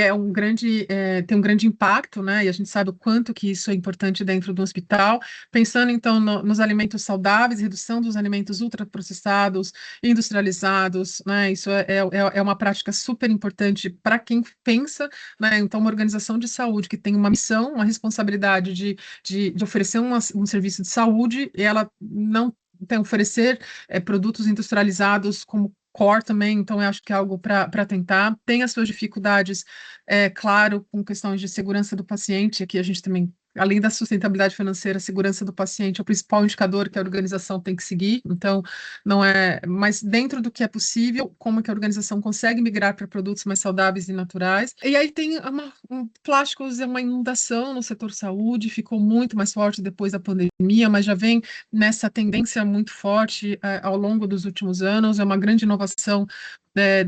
tem um grande impacto, né, e a gente sabe o quanto que isso é importante dentro do hospital. Pensando então nos alimentos saudáveis, redução dos alimentos ultraprocessados, industrializados, né, isso é uma prática super importante para quem pensa, né, então uma organização de saúde que tem uma missão, uma responsabilidade de oferecer um serviço de saúde, e ela não tem oferecer produtos industrializados como core também, então eu acho que é algo para tentar. Tem as suas dificuldades, claro, com questões de segurança do paciente, aqui a gente também, além da sustentabilidade financeira, a segurança do paciente é o principal indicador que a organização tem que seguir, então não é, mas dentro do que é possível, como é que a organização consegue migrar para produtos mais saudáveis e naturais. E aí tem plásticos, é uma inundação no setor saúde, ficou muito mais forte depois da pandemia, mas já vem nessa tendência muito forte ao longo dos últimos anos, é uma grande inovação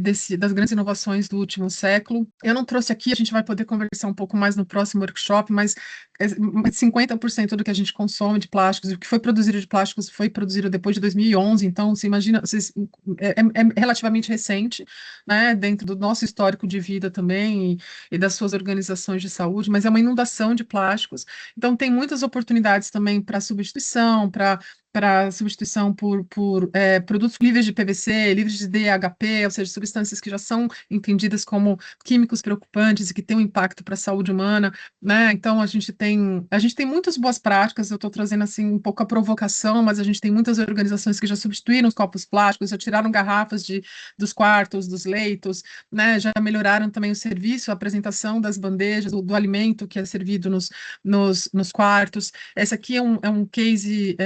das grandes inovações do último século. Eu não trouxe aqui, a gente vai poder conversar um pouco mais no próximo workshop, mas 50% do que a gente consome de plásticos, o que foi produzido de plásticos foi produzido depois de 2011, então você imagina, é relativamente recente, né, dentro do nosso histórico de vida também e das suas organizações de saúde, mas é uma inundação de plásticos, então tem muitas oportunidades também para substituição, para substituição por produtos livres de PVC, livres de DHP, ou seja, substâncias que já são entendidas como químicos preocupantes e que têm um impacto para a saúde humana, né? Então a gente tem muitas boas práticas, eu estou trazendo assim um pouco a provocação, mas a gente tem muitas organizações que já substituíram os copos plásticos, já tiraram garrafas dos quartos, dos leitos, né? Já melhoraram também o serviço, a apresentação das bandejas, do alimento que é servido nos quartos. Esse aqui é um case,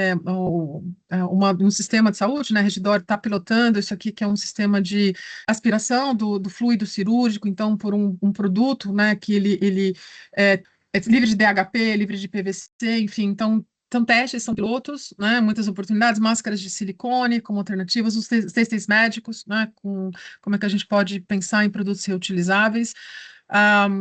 um sistema de saúde, né? A Redditor está pilotando isso aqui, que é um sistema de aspiração do fluido cirúrgico, então, por um produto, né, que ele é livre de DHP, livre de PVC, enfim, então, testes são pilotos, né, muitas oportunidades, máscaras de silicone como alternativas, os têxteis médicos, né, como é que a gente pode pensar em produtos reutilizáveis.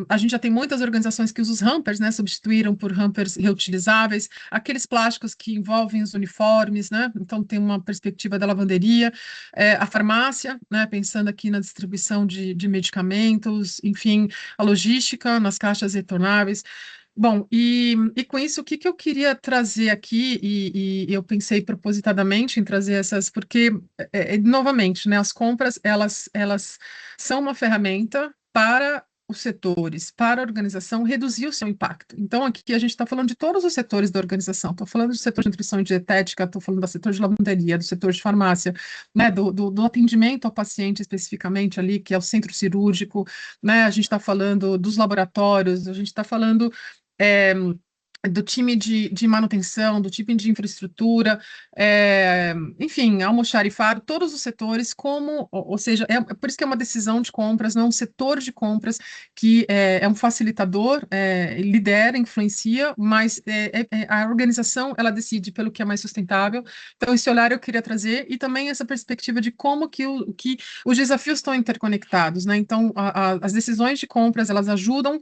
A gente já tem muitas organizações que usam os hampers, né, substituíram por hampers reutilizáveis, aqueles plásticos que envolvem os uniformes, né, então tem uma perspectiva da lavanderia, a farmácia, né, pensando aqui na distribuição de medicamentos, enfim, a logística nas caixas retornáveis. Bom, e com isso, o que eu queria trazer aqui, e eu pensei propositadamente em trazer essas, porque, novamente, né, as compras, elas são uma ferramenta para os setores para a organização reduzir o seu impacto. Então, aqui a gente está falando de todos os setores da organização. Estou falando do setor de nutrição e dietética, estou falando do setor de lavanderia, do setor de farmácia, né, do atendimento ao paciente especificamente ali, que é o centro cirúrgico, né, a gente está falando dos laboratórios, a gente está falando do time de manutenção, do time de infraestrutura, enfim, almoxarifado, todos os setores, ou seja, por isso que é uma decisão de compras, não é um setor de compras que é um facilitador, lidera, influencia, mas a organização, ela decide pelo que é mais sustentável. Então, esse olhar eu queria trazer, e também essa perspectiva de como que os desafios estão interconectados, né? Então, as decisões de compras, elas ajudam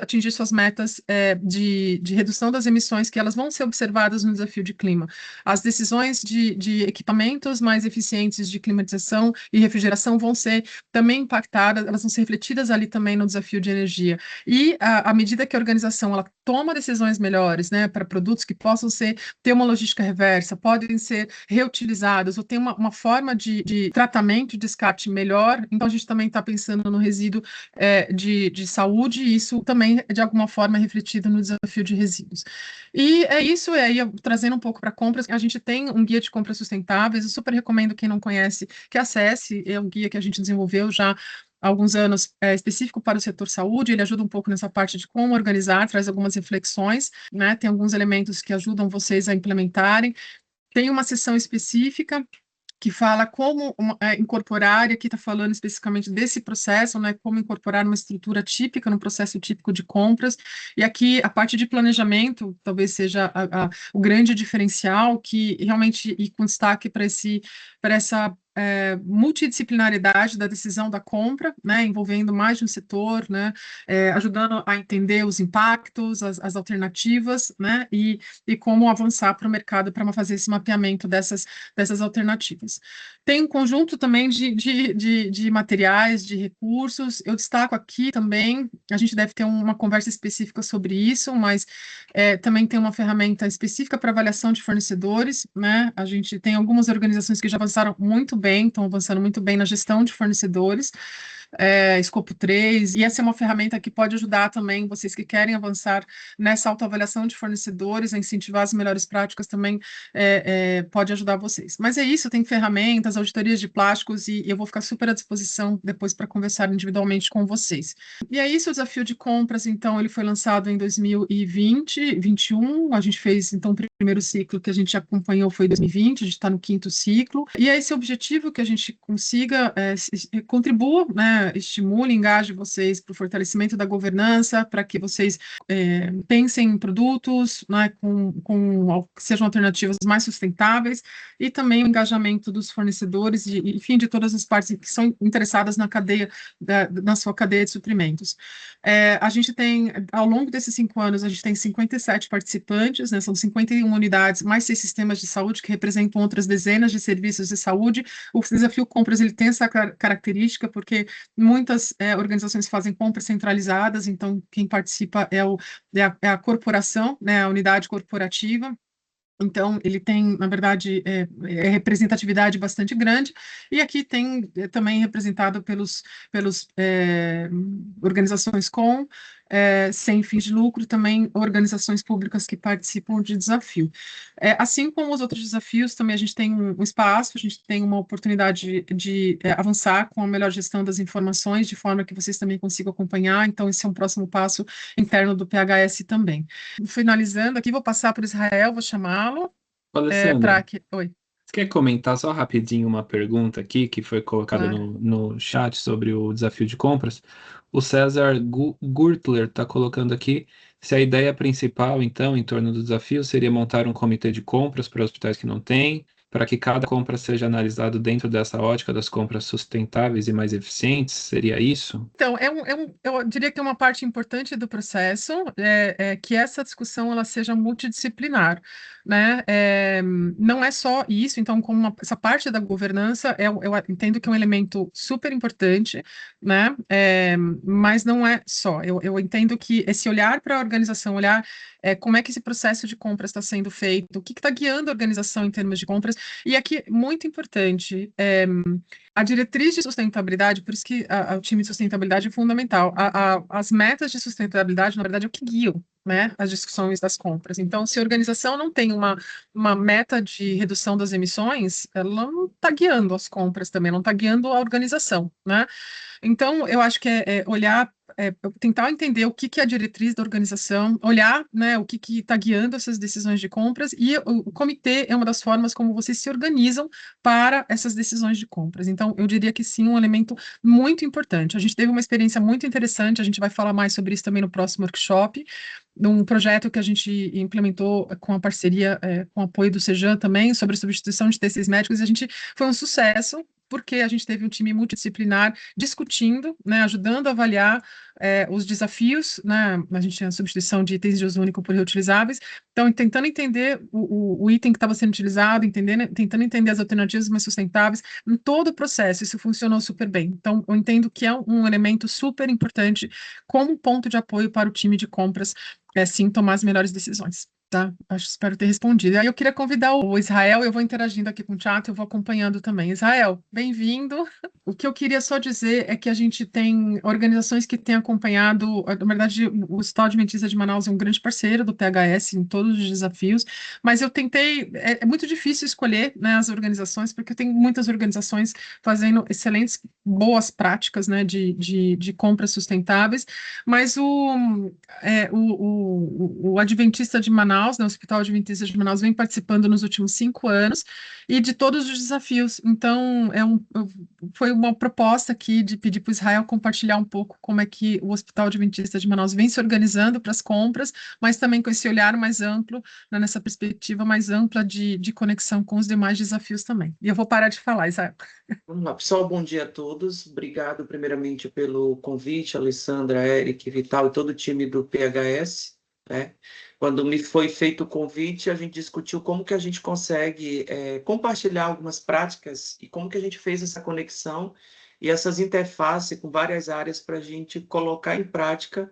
atingir suas metas de redução das emissões, que elas vão ser observadas no desafio de clima. As decisões de equipamentos mais eficientes de climatização e refrigeração vão ser também impactadas, elas vão ser refletidas ali também no desafio de energia. E à medida que a organização ela toma decisões melhores, né, para produtos que possam ter uma logística reversa, podem ser reutilizados, ou ter uma forma de tratamento e descarte melhor, então a gente também está pensando no resíduo de saúde, e isso também, de alguma forma, é refletido no desafio de resíduos. E é isso, aí trazendo um pouco para compras, a gente tem um guia de compras sustentáveis, eu super recomendo quem não conhece que acesse, é um guia que a gente desenvolveu já há alguns anos, específico para o setor saúde, ele ajuda um pouco nessa parte de como organizar, traz algumas reflexões, né, tem alguns elementos que ajudam vocês a implementarem, tem uma seção específica que fala como incorporar, e aqui está falando especificamente desse processo, né, como incorporar uma estrutura típica no processo típico de compras, e aqui a parte de planejamento talvez seja o grande diferencial, que realmente, e com destaque para essa multidisciplinaridade da decisão da compra, né, envolvendo mais de um setor, né, ajudando a entender os impactos, as alternativas, né, e como avançar para o mercado para fazer esse mapeamento dessas alternativas. Tem um conjunto também de materiais, de recursos. Eu destaco aqui também, a gente deve ter uma conversa específica sobre isso, mas também tem uma ferramenta específica para avaliação de fornecedores, né? A gente tem algumas organizações que já avançaram muito bem, estão avançando muito bem na gestão de fornecedores, escopo 3, e essa é uma ferramenta que pode ajudar também vocês que querem avançar nessa autoavaliação de fornecedores, a incentivar as melhores práticas também, pode ajudar vocês. Mas é isso, tem ferramentas, auditorias de plásticos, e eu vou ficar super à disposição depois para conversar individualmente com vocês. E é isso, o desafio de compras, então, ele foi lançado em 2020, 2021, a gente fez, então, o primeiro ciclo que a gente acompanhou foi em 2020, a gente está no 5º ciclo, e é esse objetivo que a gente consiga, contribua, né, estimule, engaje vocês para o fortalecimento da governança, para que vocês pensem em produtos, né, que sejam alternativas mais sustentáveis, e também o engajamento dos fornecedores, enfim, de todas as partes que são interessadas na sua cadeia de suprimentos. A gente tem, ao longo desses 5 anos, a gente tem 57 participantes, né, são 51 unidades, mais 6 sistemas de saúde, que representam outras dezenas de serviços de saúde. O desafio compras, ele tem essa característica, porque muitas organizações fazem compras centralizadas, então quem participa é a corporação, né, a unidade corporativa. Então, ele tem, na verdade, representatividade bastante grande, e aqui tem também representado pelos organizações sem fins de lucro, também organizações públicas que participam de desafio. Assim como os outros desafios, também a gente tem um espaço, a gente tem uma oportunidade de avançar com a melhor gestão das informações, de forma que vocês também consigam acompanhar, então esse é um próximo passo interno do PHS também. Finalizando aqui, vou passar para o Israel, vou chamá-lo. Alessandra, Oi. você quer comentar só rapidinho uma pergunta aqui que foi colocada Claro. no chat sobre o desafio de compras? O César Gurtler está colocando aqui se a ideia principal, então, em torno do desafio seria montar um comitê de compras para hospitais que não têm, para que cada compra seja analisado dentro dessa ótica das compras sustentáveis e mais eficientes, seria isso? Então, eu diria que é uma parte importante do processo, que essa discussão ela seja multidisciplinar, né? Não é só isso, então, como essa parte da governança, eu entendo que é um elemento super importante, né? Mas não é só. Eu entendo que esse olhar para a organização, olhar como é que esse processo de compras está sendo feito, o que está guiando a organização em termos de compras, E aqui, muito importante, a diretriz de sustentabilidade, por isso que o time de sustentabilidade é fundamental. As metas de sustentabilidade, na verdade, é o que guiam, né, as discussões das compras. Então, se a organização não tem uma meta de redução das emissões, ela não está guiando as compras também, não está guiando a organização, né? Então, eu acho que é olhar, tentar entender o que que é a diretriz da organização, olhar, né, o que está guiando essas decisões de compras, e o comitê é uma das formas como vocês se organizam para essas decisões de compras. Então, eu diria que sim, um elemento muito importante. A gente teve uma experiência muito interessante, a gente vai falar mais sobre isso também no próximo workshop, num projeto que a gente implementou com a parceria, com o apoio do Sejan também, sobre substituição de tecidos médicos, e a gente foi um sucesso, porque a gente teve um time multidisciplinar discutindo, né, ajudando a avaliar os desafios, né, a gente tinha a substituição de itens de uso único por reutilizáveis, então tentando entender o item que estava sendo utilizado, tentando entender as alternativas mais sustentáveis, em todo o processo, isso funcionou super bem. Então, eu entendo que é um elemento super importante como ponto de apoio para o time de compras, sim, tomar as melhores decisões. Tá? Espero ter respondido. Aí eu queria convidar o Israel, eu vou interagindo aqui com o chat, eu vou acompanhando também. Israel, bem-vindo. O que eu queria só dizer é que a gente tem organizações que têm acompanhado, na verdade, o Hospital Adventista de Manaus é um grande parceiro do PHS em todos os desafios, mas eu tentei, é muito difícil escolher, né, as organizações, porque tem muitas organizações fazendo excelentes, boas práticas, né, de compras sustentáveis, mas o Adventista de Manaus, né, o Hospital Adventista de Manaus, vem participando nos últimos 5 anos e de todos os desafios. Então, foi uma proposta aqui de pedir para o Israel compartilhar um pouco como é que o Hospital Adventista de Manaus vem se organizando para as compras, mas também com esse olhar mais amplo, né, nessa perspectiva mais ampla de conexão com os demais desafios também. E eu vou parar de falar, Israel. Vamos lá, pessoal, bom dia a todos. Obrigado, primeiramente, pelo convite, Alessandra, Eric, Vital e todo o time do PHS, né? Quando me foi feito o convite, a gente discutiu como que a gente consegue compartilhar algumas práticas e como que a gente fez essa conexão e essas interfaces com várias áreas para a gente colocar em prática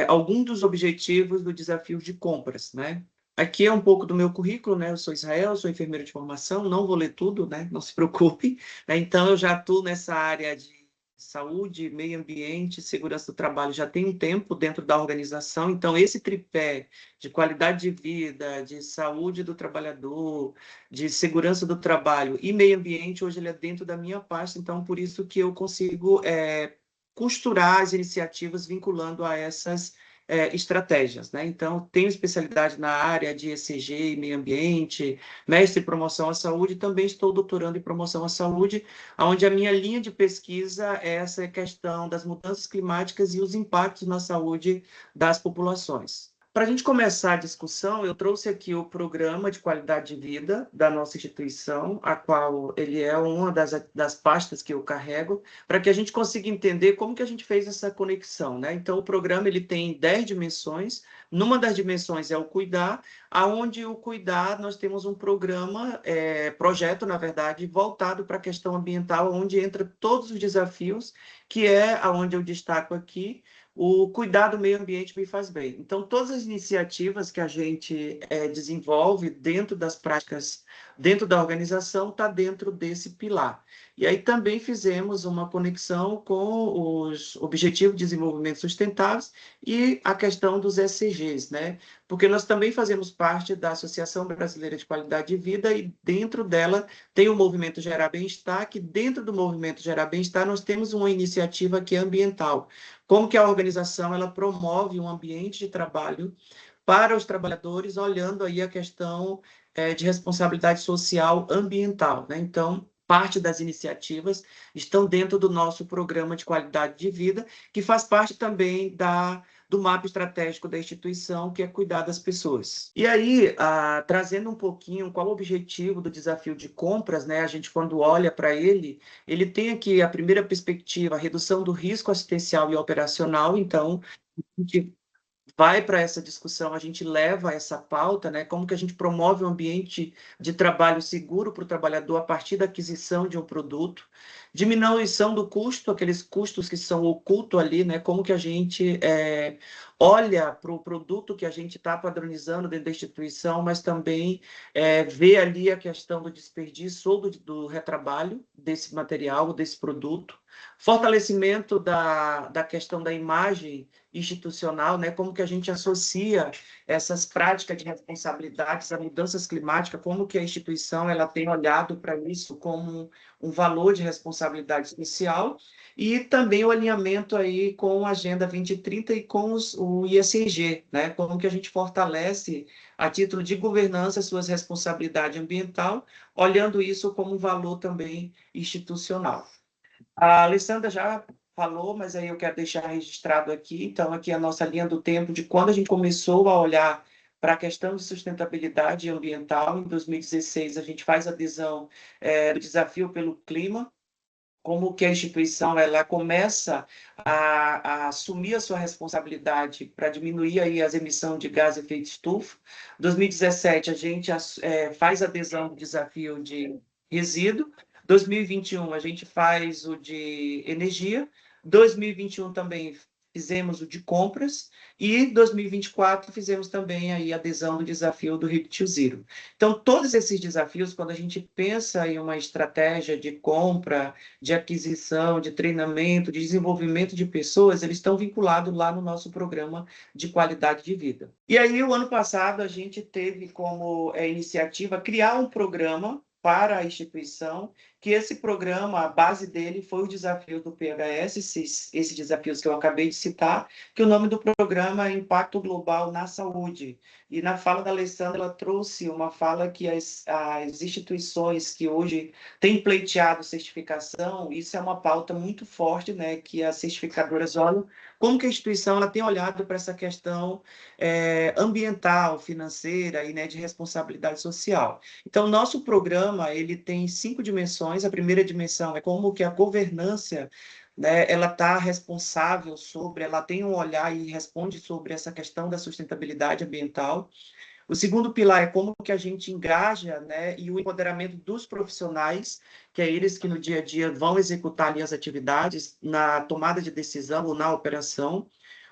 algum dos objetivos do desafio de compras, né? Aqui é um pouco do meu currículo, né? Eu sou Israel, sou enfermeiro de formação, não vou ler tudo, né? Não se preocupe, né? Então, eu já atuo nessa área de saúde, meio ambiente, segurança do trabalho já tem um tempo dentro da organização. Então, esse tripé de qualidade de vida, de saúde do trabalhador, de segurança do trabalho e meio ambiente, hoje ele é dentro da minha pasta. Então, por isso que eu consigo costurar as iniciativas vinculando a essas estratégias, né? Então, tenho especialidade na área de ECG e meio ambiente, mestre em promoção à saúde, e também estou doutorando em promoção à saúde, onde a minha linha de pesquisa é essa questão das mudanças climáticas e os impactos na saúde das populações. Para a gente começar a discussão, eu trouxe aqui o programa de qualidade de vida da nossa instituição, a qual ele é uma das pastas que eu carrego, para que a gente consiga entender como que a gente fez essa conexão, né? Então, o programa ele tem 10 dimensões. Numa das dimensões é o cuidar, aonde o cuidar nós temos um programa, projeto, na verdade, voltado para a questão ambiental, onde entra todos os desafios, que é aonde eu destaco aqui, o cuidar do meio ambiente me faz bem. Então, todas as iniciativas que a gente desenvolve dentro das práticas, dentro da organização, está dentro desse pilar. E aí também fizemos uma conexão com os Objetivos de Desenvolvimento Sustentáveis e a questão dos ECGs, né? Porque nós também fazemos parte da Associação Brasileira de Qualidade de Vida e dentro dela tem o Movimento Gerar Bem-Estar, que dentro do Movimento Gerar Bem-Estar nós temos uma iniciativa que é ambiental. Como que a organização ela promove um ambiente de trabalho para os trabalhadores, olhando aí a questão de responsabilidade social ambiental, né? Então, parte das iniciativas estão dentro do nosso programa de qualidade de vida, que faz parte também do mapa estratégico da instituição, que é cuidar das pessoas. E aí, trazendo um pouquinho qual o objetivo do desafio de compras, né? A gente, quando olha para ele tem aqui a primeira perspectiva, a redução do risco assistencial e operacional. Então, a gente vai para essa discussão, a gente leva essa pauta, né? Como que a gente promove um ambiente de trabalho seguro para o trabalhador a partir da aquisição de um produto, diminuição do custo, aqueles custos que são ocultos ali, né? Como que a gente olha para o produto que a gente está padronizando dentro da instituição, mas também vê ali a questão do desperdício ou do retrabalho desse material, desse produto, fortalecimento da questão da imagem institucional, né? Como que a gente associa essas práticas de responsabilidades a mudanças climáticas, como que a instituição ela tem olhado para isso como um valor de responsabilidade social, e também o alinhamento aí com a Agenda 2030 e com o ISG, né? Como que a gente fortalece, a título de governança, suas responsabilidades ambiental, olhando isso como um valor também institucional. A Alessandra já falou, mas aí eu quero deixar registrado aqui, então, aqui a nossa linha do tempo de quando a gente começou a olhar para a questão de sustentabilidade ambiental. Em 2016, a gente faz adesão do desafio pelo clima, como que a instituição ela começa a assumir a sua responsabilidade para diminuir aí as emissões de gás de efeito estufa. Em 2017, a gente faz adesão do desafio de resíduo. 2021, a gente faz o de energia. 2021 também fizemos o de compras. E 2024 fizemos também aí a adesão do desafio do RIC to Zero. Então, todos esses desafios, quando a gente pensa em uma estratégia de compra, de aquisição, de treinamento, de desenvolvimento de pessoas, eles estão vinculados lá no nosso programa de qualidade de vida. E aí, o ano passado, a gente teve como iniciativa criar um programa para a instituição, que esse programa, a base dele foi o desafio do PHS, esses desafios que eu acabei de citar, que o nome do programa é Impacto Global na Saúde. E na fala da Alessandra, ela trouxe uma fala que as instituições que hoje têm pleiteado certificação, isso é uma pauta muito forte, né, que as certificadoras olham, como que a instituição ela tem olhado para essa questão ambiental, financeira e, né, de responsabilidade social. Então, nosso programa ele tem 5 dimensões. A primeira dimensão é como que a governança, né, ela está responsável sobre, ela tem um olhar e responde sobre essa questão da sustentabilidade ambiental. O segundo pilar é como que a gente engaja, né, e o empoderamento dos profissionais, que é eles que no dia a dia vão executar ali as atividades, na tomada de decisão ou na operação.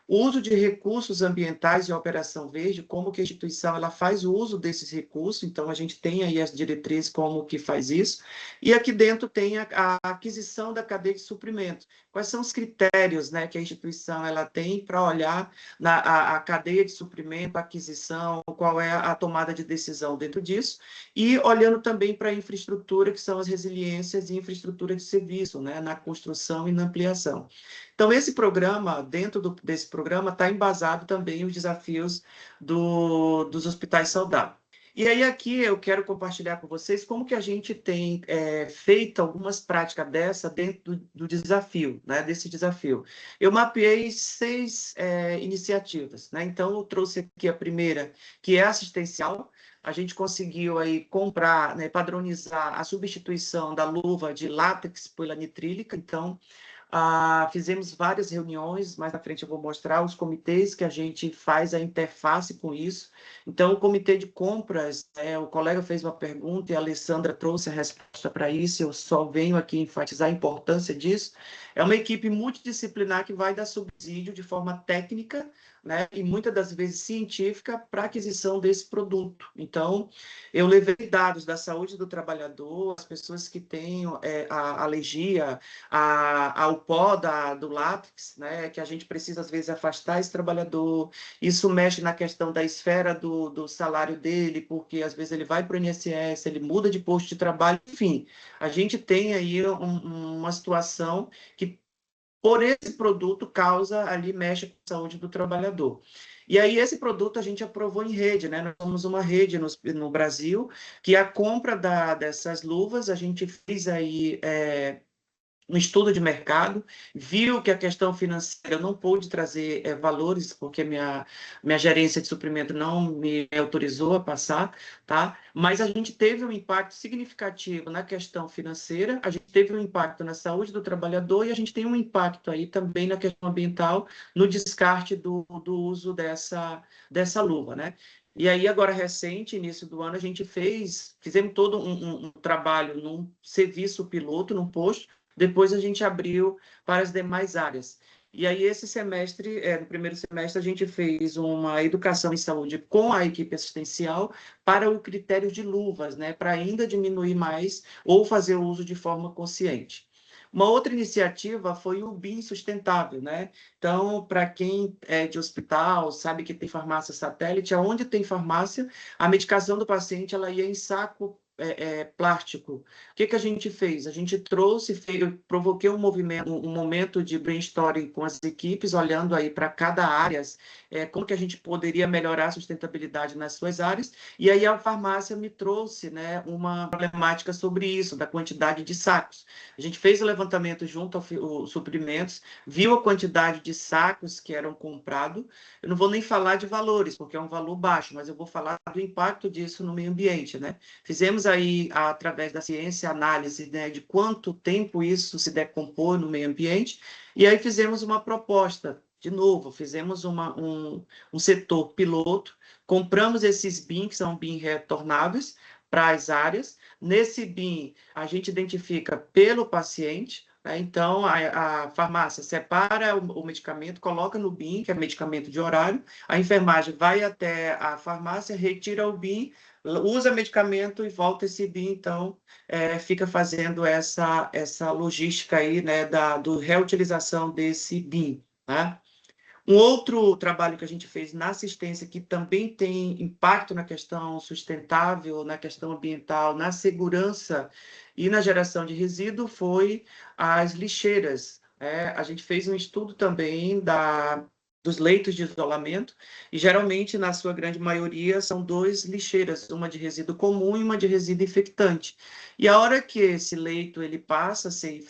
O uso de recursos ambientais e a operação verde, como que a instituição ela faz o uso desses recursos, então a gente tem aí as diretrizes como que faz isso, e aqui dentro tem a aquisição da cadeia de suprimento. Quais são os critérios, né, que a instituição ela tem para olhar a cadeia de suprimento, a aquisição, qual é a tomada de decisão dentro disso, e olhando também para a infraestrutura, que são as resiliências e infraestrutura de serviço, né, na construção e na ampliação. Então, esse programa, dentro desse programa, está embasado também os desafios dos hospitais saudáveis. E aí, aqui, eu quero compartilhar com vocês como que a gente tem feito algumas práticas dessa dentro do desafio, né, desse desafio. Eu mapeei 6 iniciativas, né? Então, eu trouxe aqui a primeira, que é assistencial. A gente conseguiu aí comprar, né, padronizar a substituição da luva de látex pela nitrílica. Então, fizemos várias reuniões, mais na frente eu vou mostrar os comitês que a gente faz a interface com isso. Então, o comitê de compras, o colega fez uma pergunta e a Alessandra trouxe a resposta para isso, eu só venho aqui enfatizar a importância disso. É uma equipe multidisciplinar que vai dar subsídio de forma técnica, né, e muitas das vezes científica para aquisição desse produto. Então, eu levei dados da saúde do trabalhador, as pessoas que têm a alergia ao pó do látex, né, que a gente precisa, às vezes, afastar esse trabalhador. Isso mexe na questão da esfera do salário dele, porque, às vezes, ele vai para o INSS, ele muda de posto de trabalho, enfim. A gente tem aí uma situação que, por esse produto, causa ali, mexe com a saúde do trabalhador. E aí, esse produto a gente aprovou em rede, né? Nós somos uma rede no Brasil, que a compra dessas luvas, a gente fez aí um estudo de mercado, viu que a questão financeira não pôde trazer valores, porque minha gerência de suprimento não me autorizou a passar, tá? Mas a gente teve um impacto significativo na questão financeira, a gente teve um impacto na saúde do trabalhador e a gente tem um impacto aí também na questão ambiental, no descarte do uso dessa luva, né? E aí, agora, recente, início do ano, a gente fizemos todo um trabalho num serviço piloto, num posto. Depois a gente abriu para as demais áreas. E aí, esse semestre, no primeiro semestre, a gente fez uma educação em saúde com a equipe assistencial para o critério de luvas, né, para ainda diminuir mais ou fazer o uso de forma consciente. Uma outra iniciativa foi o BIM sustentável, né? Então, para quem é de hospital, sabe que tem farmácia satélite, aonde tem farmácia, a medicação do paciente ela ia em saco plástico. O que a gente fez? A gente trouxe, eu provoquei um momento de brainstorming com as equipes, olhando aí para cada área, como que a gente poderia melhorar a sustentabilidade nas suas áreas, e aí a farmácia me trouxe, né, uma problemática sobre isso, da quantidade de sacos. A gente fez o levantamento junto aos suprimentos, viu a quantidade de sacos que eram comprados. Eu não vou nem falar de valores, porque é um valor baixo, mas eu vou falar do impacto disso no meio ambiente, né? Fizemos aí, através da ciência, análise, né, de quanto tempo isso se decompõe no meio ambiente, e aí fizemos uma proposta. De novo, fizemos um setor piloto, compramos esses BIM, que são BIM retornáveis, para as áreas. Nesse BIM, a gente identifica pelo paciente, né? Então, a farmácia separa o medicamento, coloca no BIM, que é medicamento de horário, a enfermagem vai até a farmácia, retira o BIM, usa medicamento e volta esse BIM, então, fica fazendo essa logística aí, né, do reutilização desse BIM, tá? Um outro trabalho que a gente fez na assistência, que também tem impacto na questão sustentável, na questão ambiental, na segurança e na geração de resíduo, foi as lixeiras. A gente fez um estudo também dos leitos de isolamento, e geralmente, na sua grande maioria, são duas lixeiras, uma de resíduo comum e uma de resíduo infectante. E a hora que esse leito ele passa a ser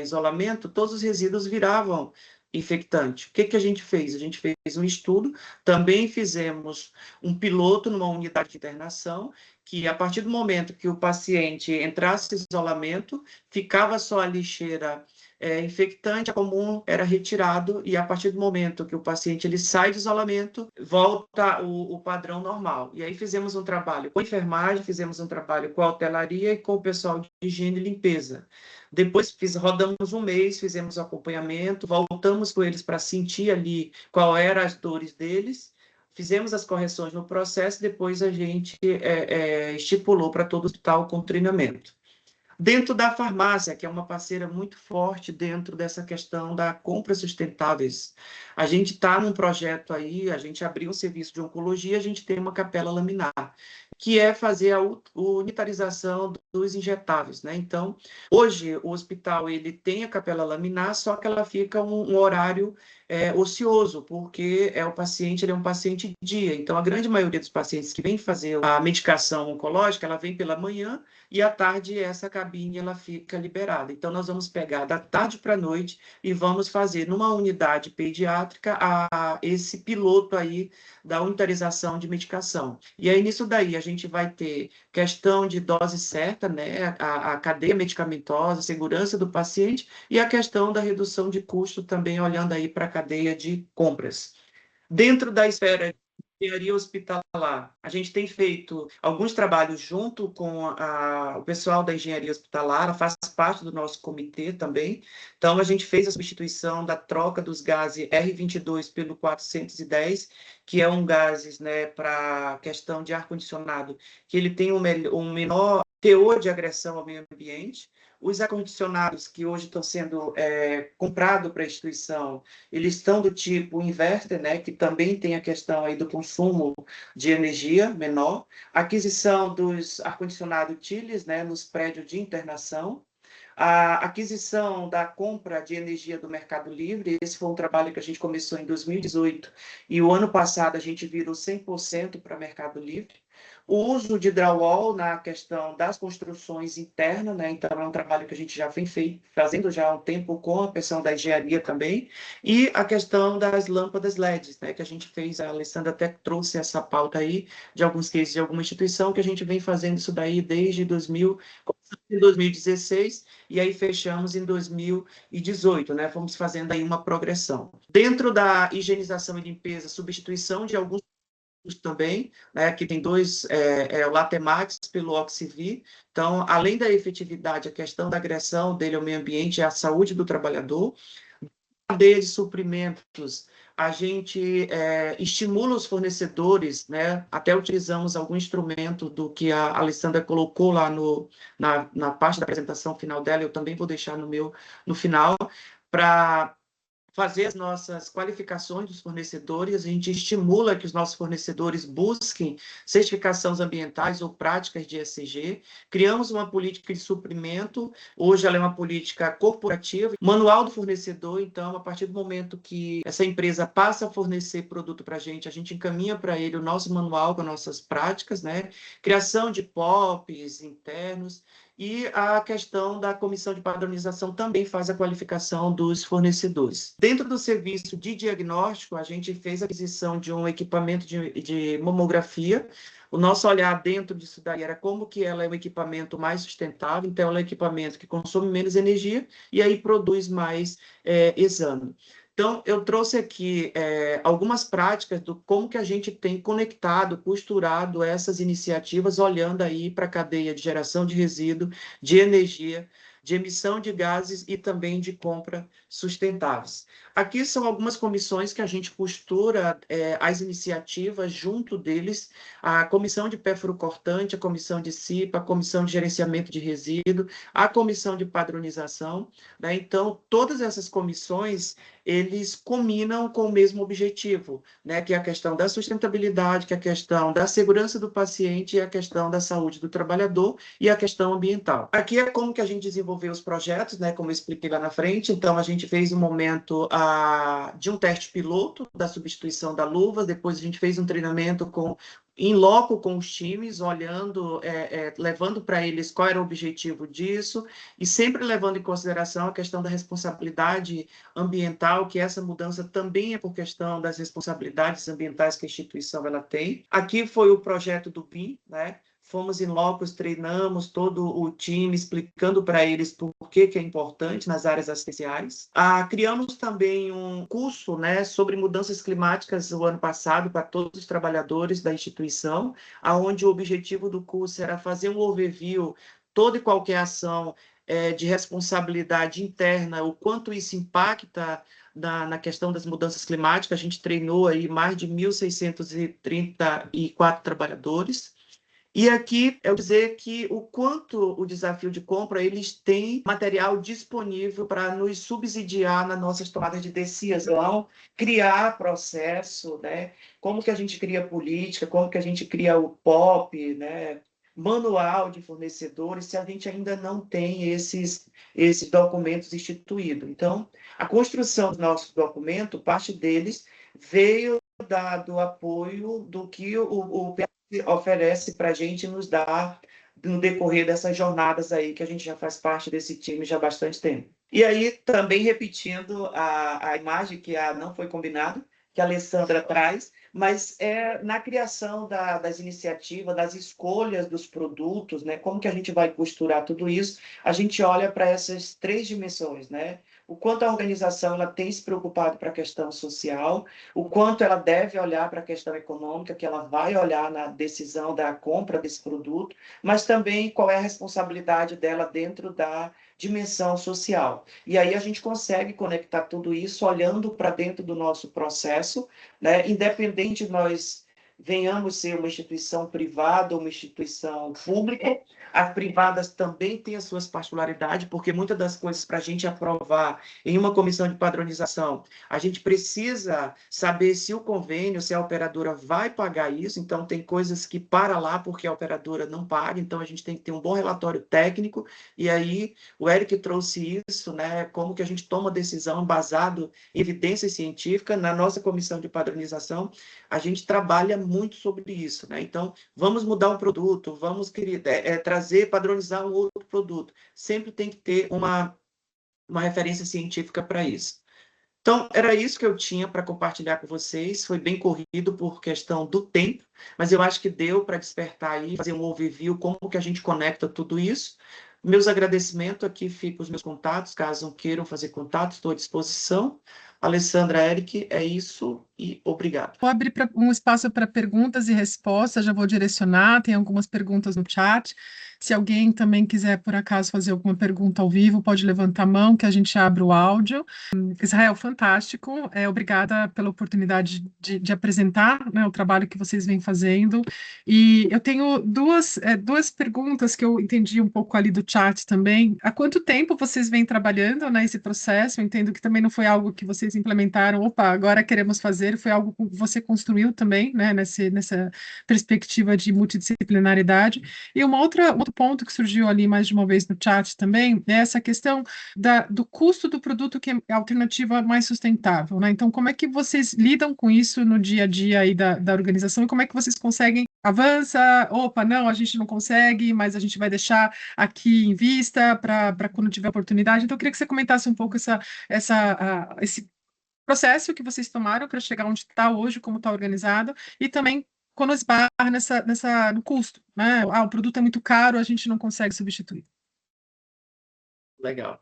isolamento, todos os resíduos viravam infectante. O que a gente fez? A gente fez um estudo, também fizemos um piloto numa unidade de internação, que a partir do momento que o paciente entrasse em isolamento, ficava só a lixeira infectante, a comum era retirado, e a partir do momento que o paciente ele sai de isolamento, volta o padrão normal. E aí fizemos um trabalho com a enfermagem, fizemos um trabalho com a hotelaria e com o pessoal de higiene e limpeza. Depois rodamos um mês, fizemos o acompanhamento, voltamos com eles para sentir ali qual eram as dores deles, fizemos as correções no processo, depois a gente estipulou para todo o hospital com treinamento. Dentro da farmácia, que é uma parceira muito forte dentro dessa questão da compra sustentáveis, a gente está num projeto aí, a gente abriu um serviço de oncologia, a gente tem uma capela laminar, que é fazer a unitarização dos injetáveis, né? Então, hoje o hospital ele tem a capela laminar, só que ela fica um horário ocioso, porque o paciente ele é um paciente dia. Então, a grande maioria dos pacientes que vêm fazer a medicação oncológica, ela vem pela manhã, e à tarde essa cabine ela fica liberada. Então, nós vamos pegar da tarde para a noite e vamos fazer numa unidade pediátrica esse piloto aí da unitarização de medicação. E aí, nisso daí, a gente vai ter questão de dose certa, né, a cadeia medicamentosa, segurança do paciente, e a questão da redução de custo também, olhando aí para a cadeia de compras. Dentro da esfera engenharia hospitalar, a gente tem feito alguns trabalhos junto com o pessoal da engenharia hospitalar, faz parte do nosso comitê também. Então, a gente fez a substituição da troca dos gases R22 pelo 410, que é um gás, né, para questão de ar-condicionado, que ele tem um menor teor de agressão ao meio ambiente. Os ar-condicionados que hoje estão sendo comprados para a instituição, eles estão do tipo inverter, né, que também tem a questão aí do consumo de energia menor, aquisição dos ar-condicionados Tiles, né, nos prédios de internação, a aquisição da compra de energia do Mercado Livre. Esse foi um trabalho que a gente começou em 2018, e o ano passado a gente virou 100% para Mercado Livre. O uso de drywall na questão das construções internas, né? Então, é um trabalho que a gente já vem fazendo já há um tempo com a pessoa da engenharia também, e a questão das lâmpadas LEDs, né? Que a gente fez, a Alessandra até trouxe essa pauta aí, de alguns cases de alguma instituição, que a gente vem fazendo isso daí desde 2016, e aí fechamos em 2018, né? Fomos fazendo aí uma progressão. Dentro da higienização e limpeza, substituição de alguns também, né, que tem dois, o Latemax pelo Oxivir. Então, além da efetividade, a questão da agressão dele ao meio ambiente é a saúde do trabalhador. cadeia de suprimentos, a gente estimula os fornecedores, né? Até utilizamos algum instrumento do que a Alessandra colocou lá na parte da apresentação final dela, eu também vou deixar no final, para fazer as nossas qualificações dos fornecedores, a gente estimula que os nossos fornecedores busquem certificações ambientais ou práticas de ESG, criamos uma política de suprimento, hoje ela é uma política corporativa, manual do fornecedor, então, a partir do momento que essa empresa passa a fornecer produto para a gente encaminha para ele o nosso manual com nossas práticas, né? Criação de POPs internos, e a questão da comissão de padronização também faz a qualificação dos fornecedores. Dentro do serviço de diagnóstico, a gente fez a aquisição de um equipamento de mamografia. O nosso olhar dentro disso daí era como que ela é um equipamento mais sustentável, então ela é um equipamento que consome menos energia e aí produz mais exame. Então, eu trouxe aqui algumas práticas do como que a gente tem conectado, costurado essas iniciativas, olhando aí para a cadeia de geração de resíduo, de energia, de emissão de gases e também de compra sustentáveis. Aqui são algumas comissões que a gente costura as iniciativas junto deles, a comissão de perfluorocortante, a comissão de CIPA, a comissão de gerenciamento de resíduo, a comissão de padronização, né? Então, todas essas comissões, eles combinam com o mesmo objetivo, né? Que é a questão da sustentabilidade, que é a questão da segurança do paciente e a questão da saúde do trabalhador e a questão ambiental. Aqui é como que a gente desenvolveu os projetos, né? Como eu expliquei lá na frente. Então, a gente fez um momento de um teste piloto da substituição da luva, depois a gente fez um treinamento em loco com os times, olhando, levando para eles qual era o objetivo disso, e sempre levando em consideração a questão da responsabilidade ambiental, que essa mudança também é por questão das responsabilidades ambientais que a instituição ela tem. Aqui foi o projeto do BIM, né? Fomos em locos, treinamos todo o time, explicando para eles por que é importante nas áreas assistenciais. Criamos também um curso, né, sobre mudanças climáticas o ano passado para todos os trabalhadores da instituição, onde o objetivo do curso era fazer um overview, toda e qualquer ação de responsabilidade interna, o quanto isso impacta na questão das mudanças climáticas. A gente treinou aí mais de 1.634 trabalhadores. E aqui eu dizer que o quanto o desafio de compra, eles têm material disponível para nos subsidiar nas nossas tomadas de decisão, criar processo, né? Como que a gente cria política, como que a gente cria o POP, né? Manual de fornecedores, se a gente ainda não tem esses documentos instituídos. Então, a construção do nosso documento, parte deles veio do apoio do que o oferece para a gente nos dar no decorrer dessas jornadas aí, que a gente já faz parte desse time já há bastante tempo. E aí, também repetindo a imagem que não foi combinado, que a Alessandra traz, mas na criação das iniciativas, das escolhas dos produtos, né? Como que a gente vai costurar tudo isso, a gente olha para essas 3 dimensões, né? O quanto a organização ela tem se preocupado para a questão social, o quanto ela deve olhar para a questão econômica, que ela vai olhar na decisão da compra desse produto, mas também qual é a responsabilidade dela dentro da dimensão social. E aí a gente consegue conectar tudo isso olhando para dentro do nosso processo, né? Independente de nós venhamos ser uma instituição privada ou uma instituição pública, as privadas também têm as suas particularidades, porque muitas das coisas para a gente aprovar em uma comissão de padronização, a gente precisa saber se o convênio, se a operadora vai pagar isso, então tem coisas que para lá porque a operadora não paga, então a gente tem que ter um bom relatório técnico, e aí o Eric trouxe isso, né, como que a gente toma decisão baseado em evidências científicas. Na nossa comissão de padronização, a gente trabalha muito sobre isso, né? Então, vamos mudar um produto, vamos trazer, padronizar um outro produto. Sempre tem que ter uma referência científica para isso. Então, era isso que eu tinha para compartilhar com vocês. Foi bem corrido por questão do tempo, mas eu acho que deu para despertar aí, fazer um overview, como que a gente conecta tudo isso. Meus agradecimentos, aqui ficam os meus contatos, caso queiram fazer contato, estou à disposição. Alessandra, Eric, é isso e obrigado. Vou abrir um espaço para perguntas e respostas, já vou direcionar, tem algumas perguntas no chat. Se alguém também quiser, por acaso, fazer alguma pergunta ao vivo, pode levantar a mão, que a gente abre o áudio. Israel, fantástico. Obrigada pela oportunidade de apresentar, né, o trabalho que vocês vêm fazendo. E eu tenho duas perguntas que eu entendi um pouco ali do chat também. Há quanto tempo vocês vêm trabalhando nesse processo? Eu entendo que também não foi algo que vocês implementaram, opa, agora queremos fazer, foi algo que você construiu também, né, nessa perspectiva de multidisciplinaridade. E outro ponto que surgiu ali mais de uma vez no chat também é essa questão do custo do produto, que é a alternativa mais sustentável, né? Então, como é que vocês lidam com isso no dia a dia aí da organização e como é que vocês conseguem avança, opa, não, a gente não consegue, mas a gente vai deixar aqui em vista para quando tiver oportunidade. Então, eu queria que você comentasse um pouco esse processo que vocês tomaram para chegar onde está hoje, como está organizado, e também quando esbarra no custo, né? Ah, o produto é muito caro, a gente não consegue substituir. Legal.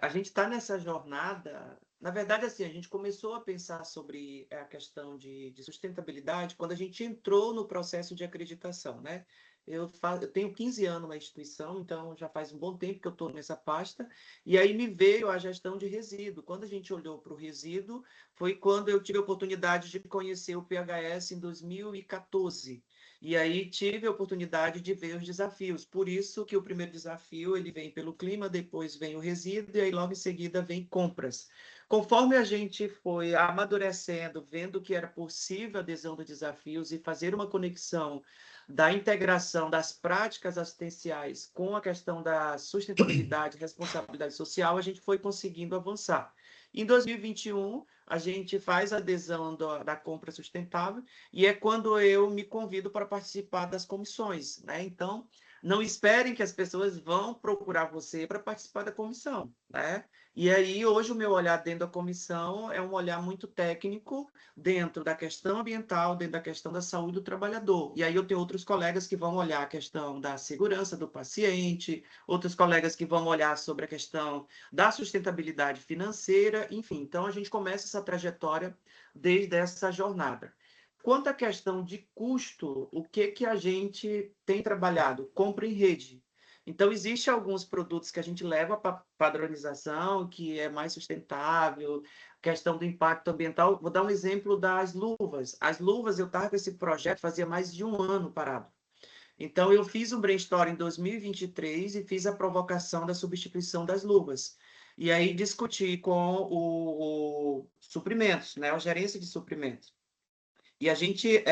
A gente está nessa jornada, na verdade, assim, a gente começou a pensar sobre a questão de sustentabilidade quando a gente entrou no processo de acreditação, né? Eu tenho 15 anos na instituição, então já faz um bom tempo que eu estou nessa pasta, e aí me veio a gestão de resíduo. Quando a gente olhou para o resíduo, foi quando eu tive a oportunidade de conhecer o PHS em 2014. E aí tive a oportunidade de ver os desafios. Por isso que o primeiro desafio ele vem pelo clima, depois vem o resíduo e aí logo em seguida vem compras. Conforme a gente foi amadurecendo, vendo que era possível a adesão dos desafios e fazer uma conexão da integração das práticas assistenciais com a questão da sustentabilidade e responsabilidade social, a gente foi conseguindo avançar. Em 2021, a gente faz a adesão da compra sustentável e é quando eu me convido para participar das comissões, né? Então, não esperem que as pessoas vão procurar você para participar da comissão, né? E aí, hoje, o meu olhar dentro da comissão é um olhar muito técnico dentro da questão ambiental, dentro da questão da saúde do trabalhador. E aí eu tenho outros colegas que vão olhar a questão da segurança do paciente, outros colegas que vão olhar sobre a questão da sustentabilidade financeira, enfim. Então, a gente começa essa trajetória desde essa jornada. Quanto à questão de custo, o que a gente tem trabalhado? Compra em rede. Então, existem alguns produtos que a gente leva para padronização, que é mais sustentável, questão do impacto ambiental. Vou dar um exemplo das luvas. As luvas, eu estava com esse projeto fazia mais de um ano parado. Então, eu fiz um brainstorm em 2023 e fiz a provocação da substituição das luvas. E aí discuti com o suprimentos, né, a gerência de suprimentos. E a gente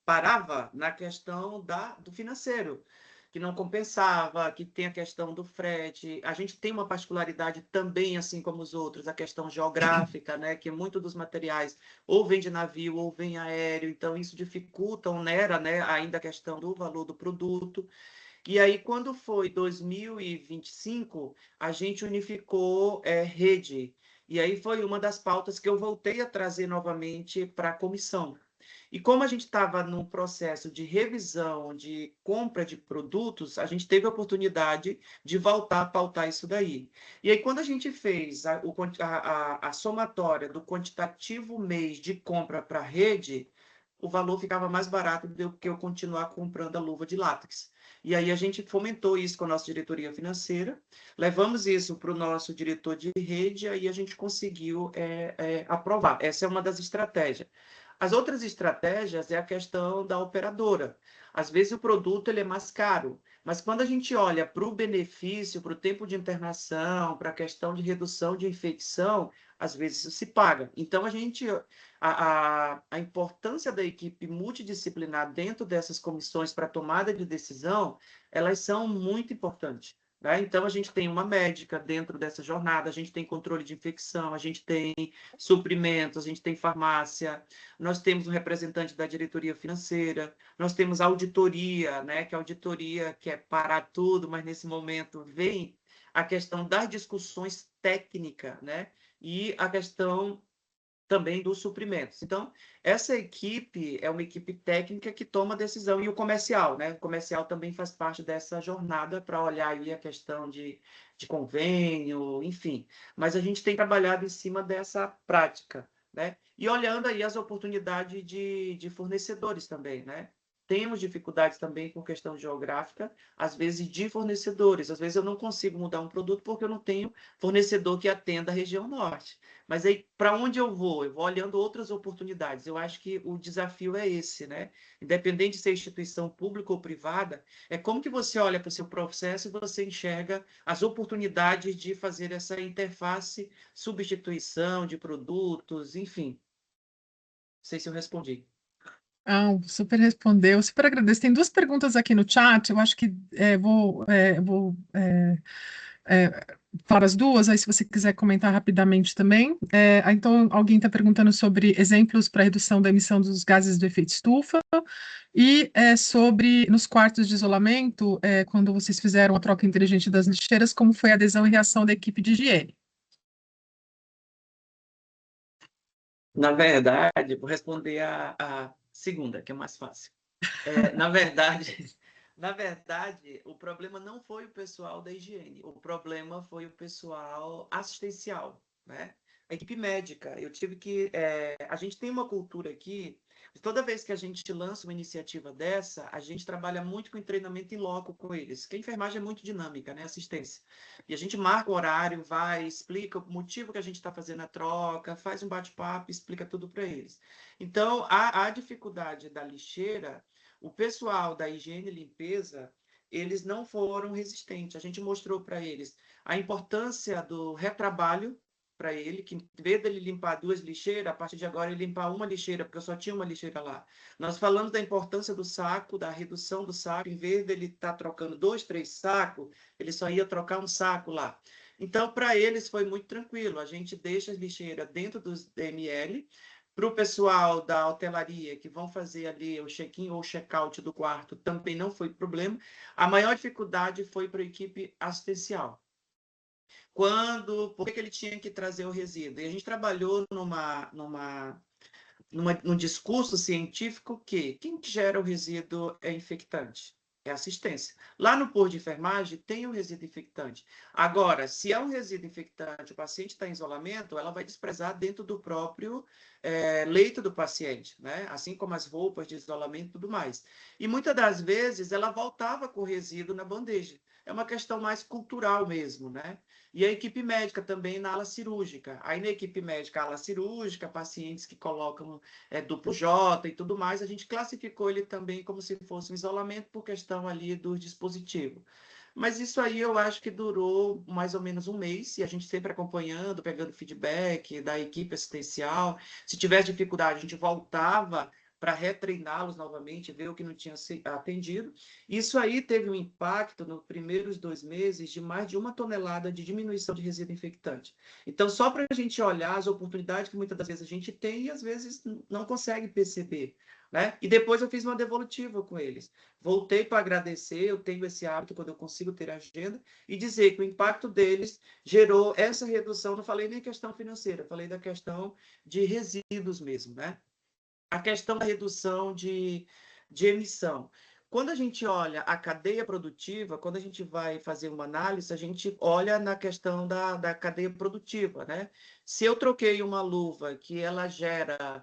parava na questão do financeiro, que não compensava, que tem a questão do frete. A gente tem uma particularidade também, assim como os outros, a questão geográfica, né? Que muito dos materiais ou vem de navio ou vem aéreo, então isso dificulta, onera, né? Ainda a questão do valor do produto. E aí, quando foi 2025, a gente unificou rede. E aí foi uma das pautas que eu voltei a trazer novamente para a comissão. E como a gente estava num processo de revisão, de compra de produtos, a gente teve a oportunidade de voltar a pautar isso daí. E aí, quando a gente fez a somatória do quantitativo mês de compra para a rede, o valor ficava mais barato do que eu continuar comprando a luva de látex. E aí a gente fomentou isso com a nossa diretoria financeira, levamos isso para o nosso diretor de rede, e aí a gente conseguiu aprovar. Essa é uma das estratégias. As outras estratégias é a questão da operadora. Às vezes o produto ele é mais caro, mas quando a gente olha para o benefício, para o tempo de internação, para a questão de redução de infecção, às vezes isso se paga. Então, a importância da equipe multidisciplinar dentro dessas comissões para tomada de decisão, elas são muito importantes. Né? Então, a gente tem uma médica dentro dessa jornada, a gente tem controle de infecção, a gente tem suprimentos, a gente tem farmácia, nós temos um representante da diretoria financeira, nós temos auditoria, né? Que a auditoria quer parar tudo, mas nesse momento vem a questão das discussões técnicas, né? E a questão também dos suprimentos. Então, essa equipe é uma equipe técnica que toma decisão, e o comercial, né? O comercial também faz parte dessa jornada para olhar aí a questão de convênio, enfim. Mas a gente tem trabalhado em cima dessa prática, né? E olhando aí as oportunidades de fornecedores também, né? Temos dificuldades também com questão geográfica, às vezes de fornecedores. Às vezes eu não consigo mudar um produto porque eu não tenho fornecedor que atenda a região norte. Mas aí, para onde eu vou? Eu vou olhando outras oportunidades. Eu acho que o desafio é esse, né? Independente de ser instituição pública ou privada, é como que você olha para o seu processo e você enxerga as oportunidades de fazer essa interface, substituição de produtos, enfim. Não sei se eu respondi. Ah, super respondeu, super agradeço. Tem duas perguntas aqui no chat, eu acho que falar as duas, aí se você quiser comentar rapidamente também. Então, alguém está perguntando sobre exemplos para redução da emissão dos gases do efeito estufa e sobre, nos quartos de isolamento, quando vocês fizeram a troca inteligente das lixeiras, como foi a adesão e reação da equipe de higiene? Na verdade, vou responder a segunda, que é mais fácil. Na verdade, na verdade, o problema não foi o pessoal da higiene, o problema foi o pessoal assistencial, né? A equipe médica. Eu tive que. A gente tem uma cultura aqui. Toda vez que a gente lança uma iniciativa dessa, a gente trabalha muito com treinamento em loco com eles, que a enfermagem é muito dinâmica, né? Assistência. E a gente marca o horário, vai, explica o motivo que a gente está fazendo a troca, faz um bate-papo, explica tudo para eles. Então, a dificuldade da lixeira, o pessoal da higiene e limpeza, eles não foram resistentes. A gente mostrou para eles a importância do retrabalho para ele, que em vez dele limpar 2 lixeiras, a partir de agora ele limpar uma lixeira, porque eu só tinha uma lixeira lá. Nós falamos da importância do saco, da redução do saco, em vez dele estar trocando 2, 3 sacos, ele só ia trocar um saco lá. Então, para eles foi muito tranquilo. A gente deixa as lixeiras dentro dos DML. Para o pessoal da hotelaria que vão fazer ali o check-in ou check-out do quarto, também não foi problema. A maior dificuldade foi para a equipe assistencial. Por que ele tinha que trazer o resíduo? E a gente trabalhou num discurso científico que quem gera o resíduo é infectante, é assistência. Lá no posto de enfermagem tem um resíduo infectante. Agora, se é um resíduo infectante, o paciente está em isolamento, ela vai desprezar dentro do próprio leito do paciente, né? Assim como as roupas de isolamento e tudo mais. E muitas das vezes ela voltava com o resíduo na bandeja. É uma questão mais cultural mesmo, né? E a equipe médica também na ala cirúrgica. Aí na equipe médica, ala cirúrgica, pacientes que colocam duplo J e tudo mais, a gente classificou ele também como se fosse um isolamento por questão ali do dispositivo. Mas isso aí eu acho que durou mais ou menos um mês, e a gente sempre acompanhando, pegando feedback da equipe assistencial. Se tivesse dificuldade, a gente voltava para retreiná-los novamente, ver o que não tinha atendido. Isso aí teve um impacto nos primeiros 2 meses de mais de 1 tonelada de diminuição de resíduo infectante. Então, só para a gente olhar as oportunidades que muitas das vezes a gente tem e às vezes não consegue perceber, né? E depois eu fiz uma devolutiva com eles. Voltei para agradecer, eu tenho esse hábito quando eu consigo ter agenda, e dizer que o impacto deles gerou essa redução. Não falei nem questão financeira, falei da questão de resíduos mesmo, né? A questão da redução de emissão. Quando a gente olha a cadeia produtiva, quando a gente vai fazer uma análise, a gente olha na questão da cadeia produtiva, né? Se eu troquei uma luva que ela gera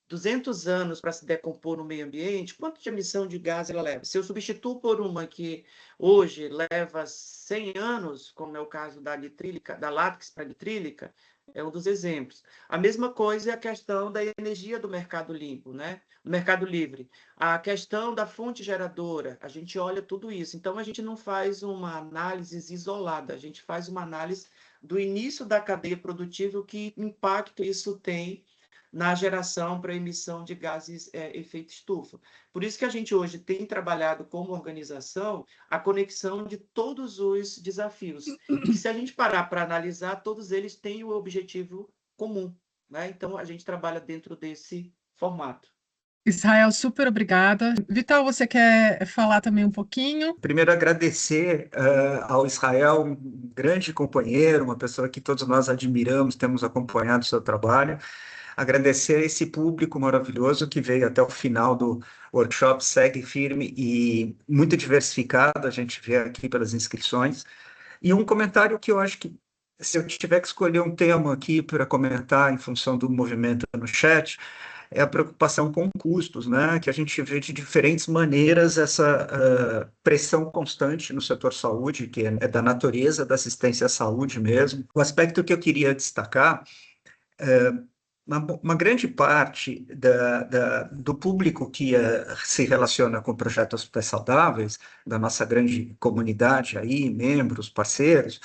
200 anos para se decompor no meio ambiente, quanto de emissão de gás ela leva? Se eu substituo por uma que hoje leva 100 anos, como é o caso da nitrílica, da látex para nitrílica, é um dos exemplos. A mesma coisa é a questão da energia do mercado limpo, né? Do mercado livre. A questão da fonte geradora, a gente olha tudo isso. Então, a gente não faz uma análise isolada, a gente faz uma análise do início da cadeia produtiva, que impacto isso tem na geração para emissão de gases efeito estufa. Por isso que a gente hoje tem trabalhado como organização a conexão de todos os desafios. E se a gente parar para analisar, todos eles têm o objetivo comum, né? Então, a gente trabalha dentro desse formato. Israel, super obrigada. Vital, você quer falar também um pouquinho? Primeiro, agradecer ao Israel, um grande companheiro, uma pessoa que todos nós admiramos, temos acompanhado o seu trabalho. Agradecer a esse público maravilhoso que veio até o final do workshop, segue firme e muito diversificado, a gente vê aqui pelas inscrições. E um comentário que eu acho que, se eu tiver que escolher um tema aqui para comentar em função do movimento no chat, é a preocupação com custos, né? Que a gente vê de diferentes maneiras essa pressão constante no setor saúde, que é da natureza da assistência à saúde mesmo. O aspecto que eu queria destacar, uma grande parte do público que se relaciona com projetos hospitais saudáveis, da nossa grande comunidade aí, membros, parceiros,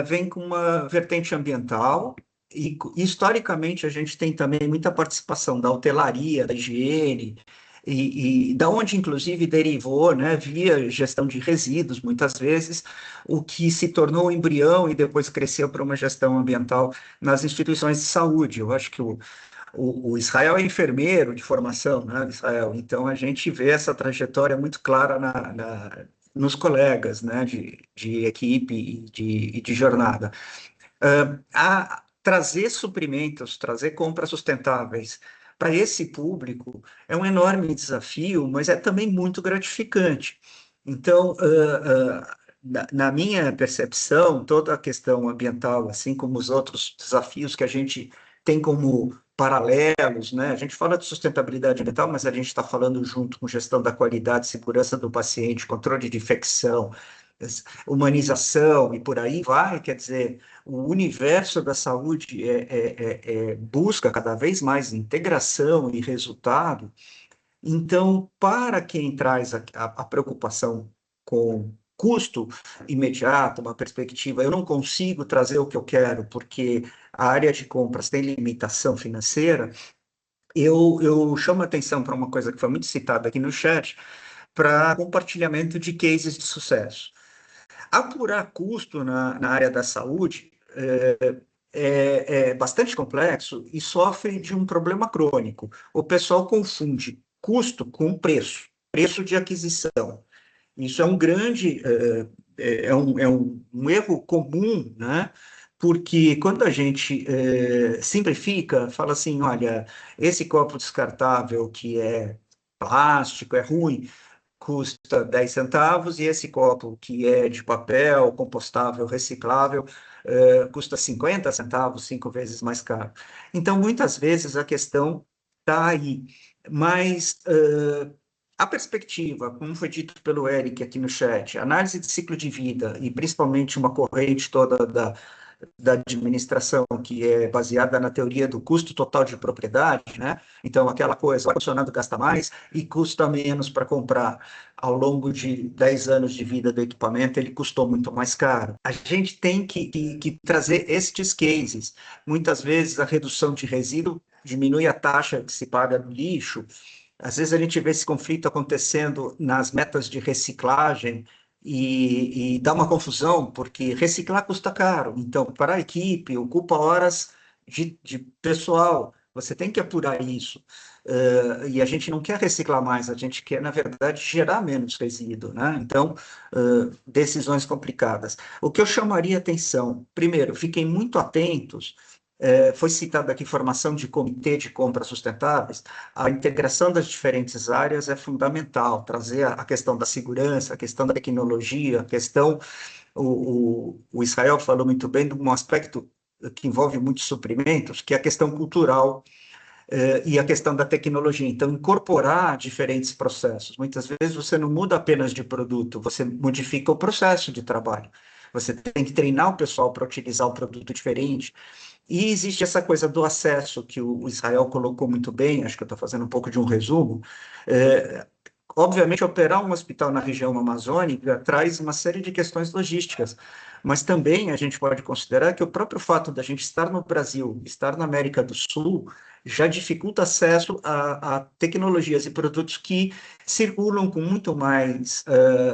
vem com uma vertente ambiental e, historicamente, a gente tem também muita participação da hotelaria, da higiene, e da onde, inclusive, derivou, né, via gestão de resíduos, muitas vezes, o que se tornou um embrião e depois cresceu para uma gestão ambiental nas instituições de saúde. Eu acho que o Israel é enfermeiro de formação, né, Israel? Então, a gente vê essa trajetória muito clara nos colegas, né, de equipe e de jornada. A trazer suprimentos, trazer compras sustentáveis para esse público é um enorme desafio, mas é também muito gratificante. Então, na minha percepção, toda a questão ambiental, assim como os outros desafios que a gente tem como paralelos, né? A gente fala de sustentabilidade ambiental, mas a gente está falando junto com gestão da qualidade, segurança do paciente, controle de infecção, humanização e por aí vai, quer dizer, o universo da saúde busca cada vez mais integração e resultado. Então, para quem traz a preocupação com custo imediato, uma perspectiva, eu não consigo trazer o que eu quero porque a área de compras tem limitação financeira, eu chamo a atenção para uma coisa que foi muito citada aqui no chat, para compartilhamento de cases de sucesso. Apurar custo na área da saúde é bastante complexo e sofre de um problema crônico. O pessoal confunde custo com preço de aquisição. Isso é um grande, um erro comum, né? Porque quando a gente simplifica, fala assim, olha, esse copo descartável que é plástico, é ruim, custa 10 centavos, e esse copo que é de papel, compostável, reciclável, custa 50 centavos, 5 vezes mais caro. Então, muitas vezes a questão está aí, mas a perspectiva, como foi dito pelo Eric aqui no chat, análise de ciclo de vida, e principalmente uma corrente toda da administração, que é baseada na teoria do custo total de propriedade, né? Então, aquela coisa, o ar-condicionado gasta mais e custa menos para comprar. Ao longo de 10 anos de vida do equipamento, ele custou muito mais caro. A gente tem que trazer estes cases. Muitas vezes, a redução de resíduo diminui a taxa que se paga no lixo. Às vezes, a gente vê esse conflito acontecendo nas metas de reciclagem, e dá uma confusão, porque reciclar custa caro. Então, para a equipe, ocupa horas de pessoal. Você tem que apurar isso. E a gente não quer reciclar mais, a gente quer, na verdade, gerar menos resíduo, né? Então, decisões complicadas. O que eu chamaria atenção, primeiro, fiquem muito atentos. Foi citada aqui formação de comitê de compras sustentáveis. A integração das diferentes áreas é fundamental, trazer a questão da segurança, a questão da tecnologia, a questão, o Israel falou muito bem de um aspecto que envolve muitos suprimentos, que é a questão cultural, e a questão da tecnologia. Então, incorporar diferentes processos. Muitas vezes você não muda apenas de produto, você modifica o processo de trabalho. Você tem que treinar o pessoal para utilizar o produto diferente. E existe essa coisa do acesso que o Israel colocou muito bem, acho que eu estou fazendo um pouco de um resumo. Obviamente, operar um hospital na região amazônica traz uma série de questões logísticas, mas também a gente pode considerar que o próprio fato da gente estar no Brasil, estar na América do Sul, já dificulta acesso a tecnologias e produtos que circulam com muito mais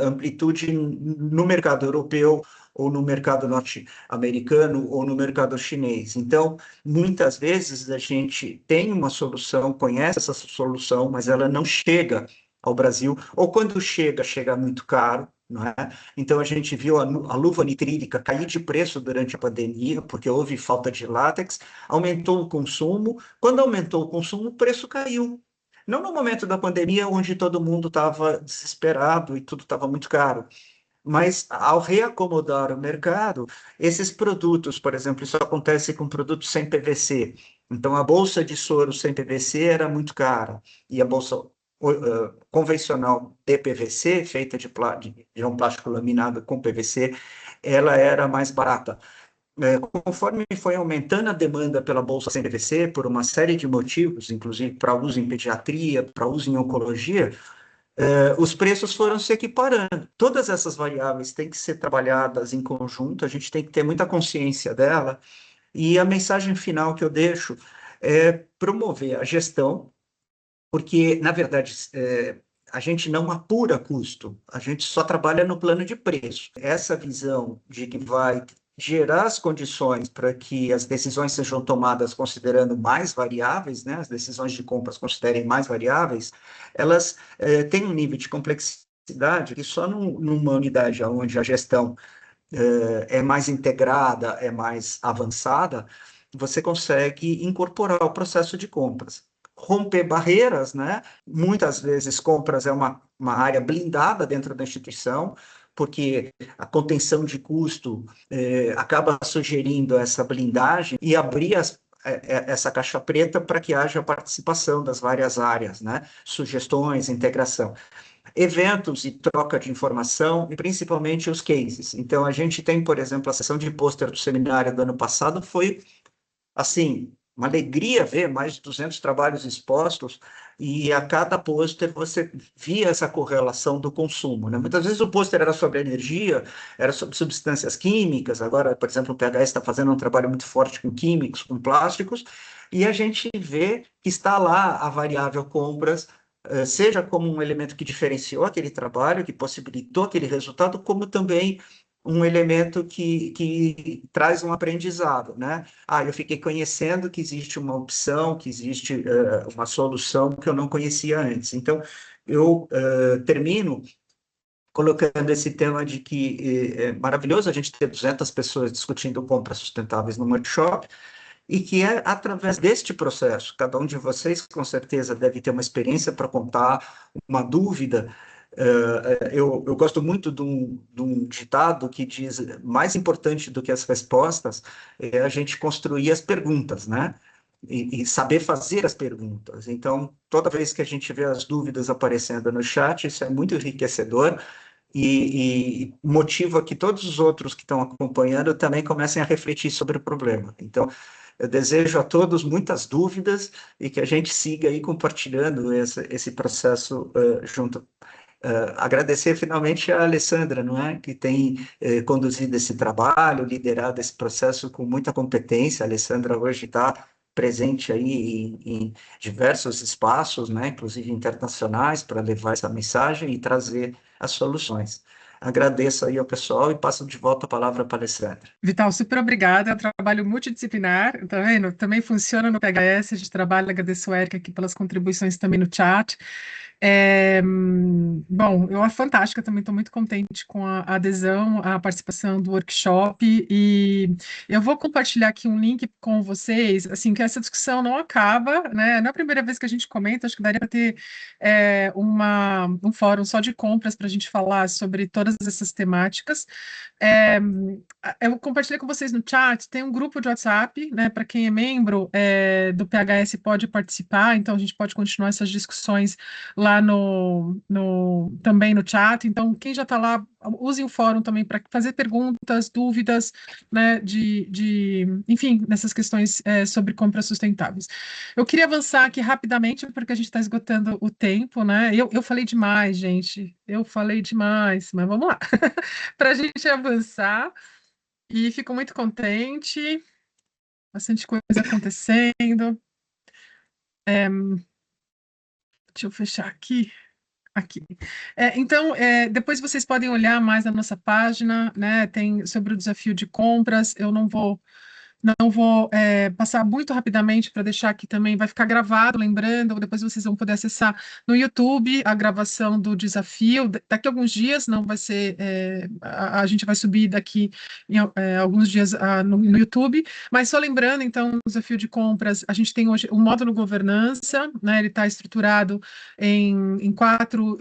amplitude no mercado europeu, ou no mercado norte-americano, ou no mercado chinês. Então, muitas vezes a gente tem uma solução, conhece essa solução, mas ela não chega ao Brasil, ou quando chega, chega muito caro, não é? Então, a gente viu a luva nitrílica cair de preço durante a pandemia, porque houve falta de látex, aumentou o consumo. Quando aumentou o consumo, o preço caiu. Não no momento da pandemia, onde todo mundo estava desesperado e tudo estava muito caro, mas ao reacomodar o mercado, esses produtos, por exemplo, isso acontece com produtos sem PVC. Então, a bolsa de soro sem PVC era muito cara, e a bolsa convencional de PVC, feita de um plástico laminado com PVC, ela era mais barata. Conforme foi aumentando a demanda pela bolsa sem PVC, por uma série de motivos, inclusive para uso em pediatria, para uso em oncologia, os preços foram se equiparando. Todas essas variáveis têm que ser trabalhadas em conjunto, a gente tem que ter muita consciência dela, e a mensagem final que eu deixo é promover a gestão, porque, na verdade, a gente não apura custo, a gente só trabalha no plano de preço. Essa visão de que vai gerar as condições para que as decisões sejam tomadas considerando mais variáveis, né, as decisões de compras considerem mais variáveis, elas têm um nível de complexidade que só numa unidade onde a gestão é mais integrada, é mais avançada, você consegue incorporar o processo de compras. Romper barreiras, né? Muitas vezes compras é uma área blindada dentro da instituição, porque a contenção de custo acaba sugerindo essa blindagem e abrir essa caixa preta para que haja participação das várias áreas, né? Sugestões, integração. Eventos e troca de informação, e principalmente os cases. Então, a gente tem, por exemplo, a sessão de pôster do seminário do ano passado, foi, assim, uma alegria ver mais de 200 trabalhos expostos, e a cada pôster você via essa correlação do consumo, né? Muitas vezes o pôster era sobre energia, era sobre substâncias químicas, agora, por exemplo, o PHS está fazendo um trabalho muito forte com químicos, com plásticos, e a gente vê que está lá a variável compras, seja como um elemento que diferenciou aquele trabalho, que possibilitou aquele resultado, como também um elemento que traz um aprendizado, né? Eu fiquei conhecendo que existe uma opção, que existe uma solução que eu não conhecia antes. Então, eu termino colocando esse tema de que é maravilhoso a gente ter 200 pessoas discutindo compras sustentáveis no workshop, e que é através deste processo, cada um de vocês com certeza deve ter uma experiência para contar, uma dúvida. Eu gosto muito de um ditado que diz: mais importante do que as respostas é a gente construir as perguntas, né? E saber fazer as perguntas. Então, toda vez que a gente vê as dúvidas aparecendo no chat, isso é muito enriquecedor e motiva que todos os outros que estão acompanhando também comecem a refletir sobre o problema. Então, eu desejo a todos muitas dúvidas e que a gente siga aí compartilhando esse processo junto. Agradecer finalmente a Alessandra, não é? Que tem conduzido esse trabalho, liderado esse processo com muita competência. A Alessandra hoje está presente aí em diversos espaços, né? Inclusive internacionais, para levar essa mensagem e trazer as soluções. Agradeço aí ao pessoal e passo de volta a palavra para a Alessandra. Vital, super obrigada. É um trabalho multidisciplinar, tá vendo? Também funciona no PHS, a gente trabalha, agradeço a Érica aqui pelas contribuições também no chat. Bom, eu acho fantástica, também estou muito contente com a adesão, a participação do workshop, e eu vou compartilhar aqui um link com vocês, assim, que essa discussão não acaba, né? Não é a primeira vez que a gente comenta, acho que daria para ter um fórum só de compras para a gente falar sobre todas essas temáticas. Eu compartilhei com vocês no chat, tem um grupo de WhatsApp, né? Para quem é membro do PHS pode participar, então a gente pode continuar essas discussões lá lá também no chat. Então, quem já está lá, use o fórum também para fazer perguntas, dúvidas, né, enfim, nessas questões sobre compras sustentáveis. Eu queria avançar aqui rapidamente, porque a gente está esgotando o tempo, né? Eu falei demais, gente. Eu falei demais, mas vamos lá. Para a gente avançar. E fico muito contente. Bastante coisa acontecendo. Deixa eu fechar aqui. Aqui. Então, depois vocês podem olhar mais na nossa página, né? Tem sobre o desafio de compras. Eu não vou passar muito rapidamente para deixar aqui também, vai ficar gravado, lembrando, depois vocês vão poder acessar no YouTube a gravação do desafio. Daqui a alguns dias, não vai ser, a gente vai subir daqui em alguns dias no YouTube, mas só lembrando, então, o desafio de compras, a gente tem hoje o módulo governança, né? Ele está estruturado em quatro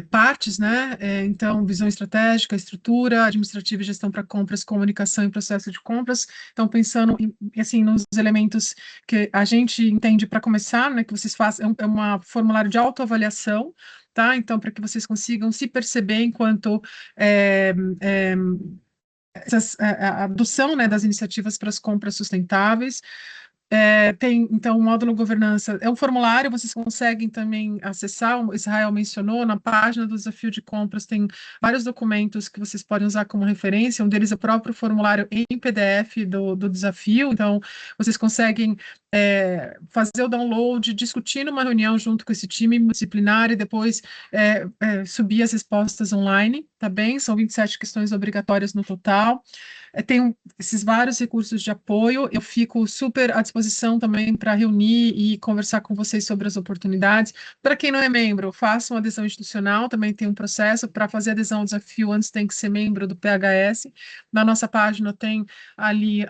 partes, né? Então, visão estratégica, estrutura, administrativa e gestão para compras, comunicação e processo de compras. Então, pensando assim, nos elementos que a gente entende para começar, né? Que vocês façam, é um formulário de autoavaliação, tá? Então, para que vocês consigam se perceber enquanto a adoção, né, das iniciativas para as compras sustentáveis. Tem, então, o módulo governança, é um formulário, vocês conseguem também acessar, o Israel mencionou, na página do desafio de compras tem vários documentos que vocês podem usar como referência, um deles é o próprio formulário em PDF do desafio, então vocês conseguem fazer o download, discutir numa reunião junto com esse time multidisciplinar e depois subir as respostas online, tá bem? São 27 questões obrigatórias no total. Tem esses vários recursos de apoio, eu fico super à disposição também para reunir e conversar com vocês sobre as oportunidades. Para quem não é membro, faça uma adesão institucional, também tem um processo para fazer adesão ao desafio, antes tem que ser membro do PHS. Na nossa página tem ali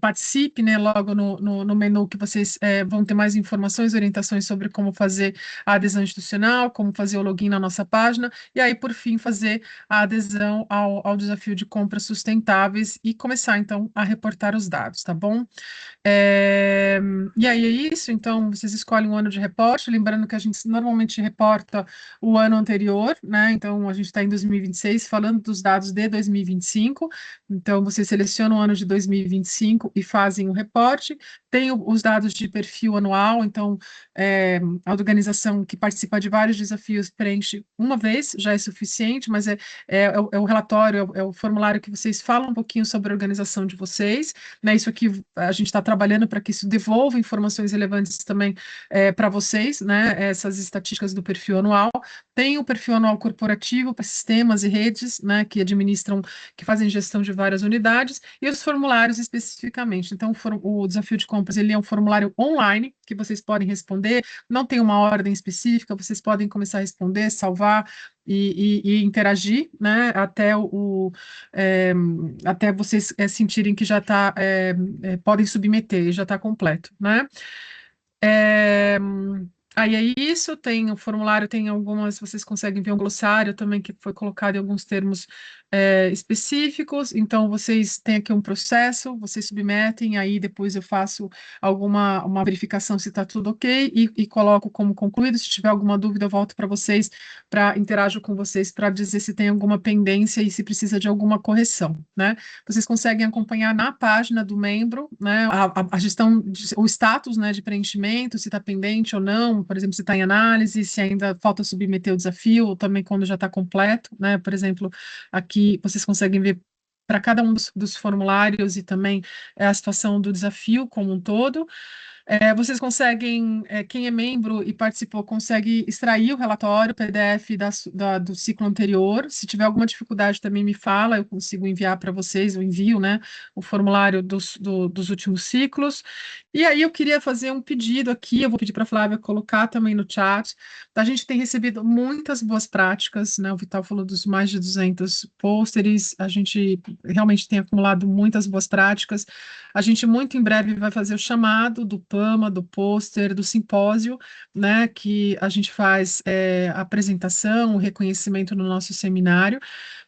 participe, né, logo no menu que vocês vão ter mais informações, orientações sobre como fazer a adesão institucional, como fazer o login na nossa página, e aí, por fim, fazer a adesão ao desafio de compras sustentáveis e começar, então, a reportar os dados, tá bom? E aí é isso, então, vocês escolhem um ano de reporte, lembrando que a gente normalmente reporta o ano anterior, né, então a gente está em 2026, falando dos dados de 2025, então vocês selecionam o ano de 2025 e fazem o reporte. Tem os dados de perfil anual, então a organização que participa de vários desafios preenche uma vez, já é suficiente, mas é o relatório, é o formulário que vocês falam um pouquinho sobre a organização de vocês, né? Isso aqui a gente está trabalhando para que isso devolva informações relevantes também para vocês, né? Essas estatísticas do perfil anual. Tem o perfil anual corporativo para sistemas e redes, né? Que fazem gestão de várias unidades, e os formulários especificamente. Então, o desafio de compras, ele é um formulário online, que vocês podem responder, não tem uma ordem específica, vocês podem começar a responder, salvar e interagir, né, até vocês sentirem que já está, podem submeter, já está completo, né. Aí é isso, tem o formulário, tem algumas, vocês conseguem ver um glossário também que foi colocado em alguns termos específicos, então vocês têm aqui um processo, vocês submetem, aí depois eu faço uma verificação se está tudo ok e coloco como concluído. Se tiver alguma dúvida, eu volto para vocês, interajo com vocês para dizer se tem alguma pendência e se precisa de alguma correção, né? Vocês conseguem acompanhar na página do membro, né, a gestão, o status, né, de preenchimento, se está pendente ou não, por exemplo, se está em análise, se ainda falta submeter o desafio, ou também quando já está completo, né? Por exemplo, aqui vocês conseguem ver para cada um dos formulários e também a situação do desafio como um todo. Vocês conseguem, quem é membro e participou, consegue extrair o relatório PDF do ciclo anterior. Se tiver alguma dificuldade, também me fala, eu consigo enviar para vocês, eu envio, né, o formulário dos últimos ciclos. E aí eu queria fazer um pedido aqui, eu vou pedir para a Flávia colocar também no chat. A gente tem recebido muitas boas práticas, né, o Vital falou dos mais de 200 pôsteres, a gente realmente tem acumulado muitas boas práticas. A gente muito em breve vai fazer o chamado do plano PAMA, do pôster, do simpósio, né, que a gente faz a apresentação, o reconhecimento no nosso seminário.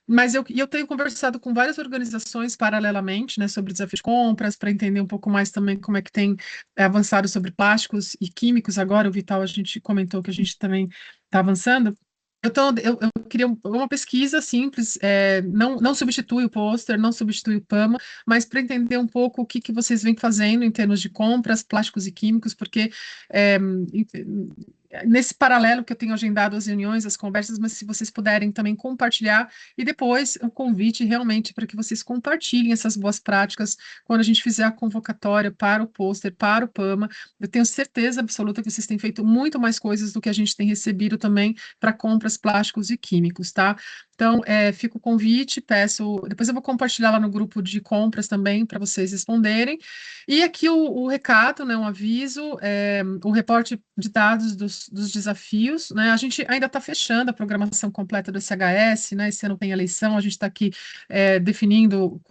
Mas eu tenho conversado com várias organizações paralelamente, né, sobre desafios de compras, para entender um pouco mais também como é que tem avançado sobre plásticos e químicos. Agora, o Vital, a gente comentou que a gente também está avançando. Eu queria uma pesquisa simples, não substitui o pôster, não substitui o PAMA, mas para entender um pouco o que vocês vêm fazendo em termos de compras, plásticos e químicos, porque nesse paralelo que eu tenho agendado as reuniões, as conversas, mas se vocês puderem também compartilhar, e depois o convite realmente para que vocês compartilhem essas boas práticas quando a gente fizer a convocatória para o pôster, para o PAMA. Eu tenho certeza absoluta que vocês têm feito muito mais coisas do que a gente tem recebido também para compras plásticos e químicos, tá? Então, fica o convite, peço. Depois eu vou compartilhar lá no grupo de compras também para vocês responderem. E aqui o recado, né, um aviso, o reporte de dados dos desafios, né? A gente ainda está fechando a programação completa do SHS, né? Esse ano tem eleição, a gente está aqui definindo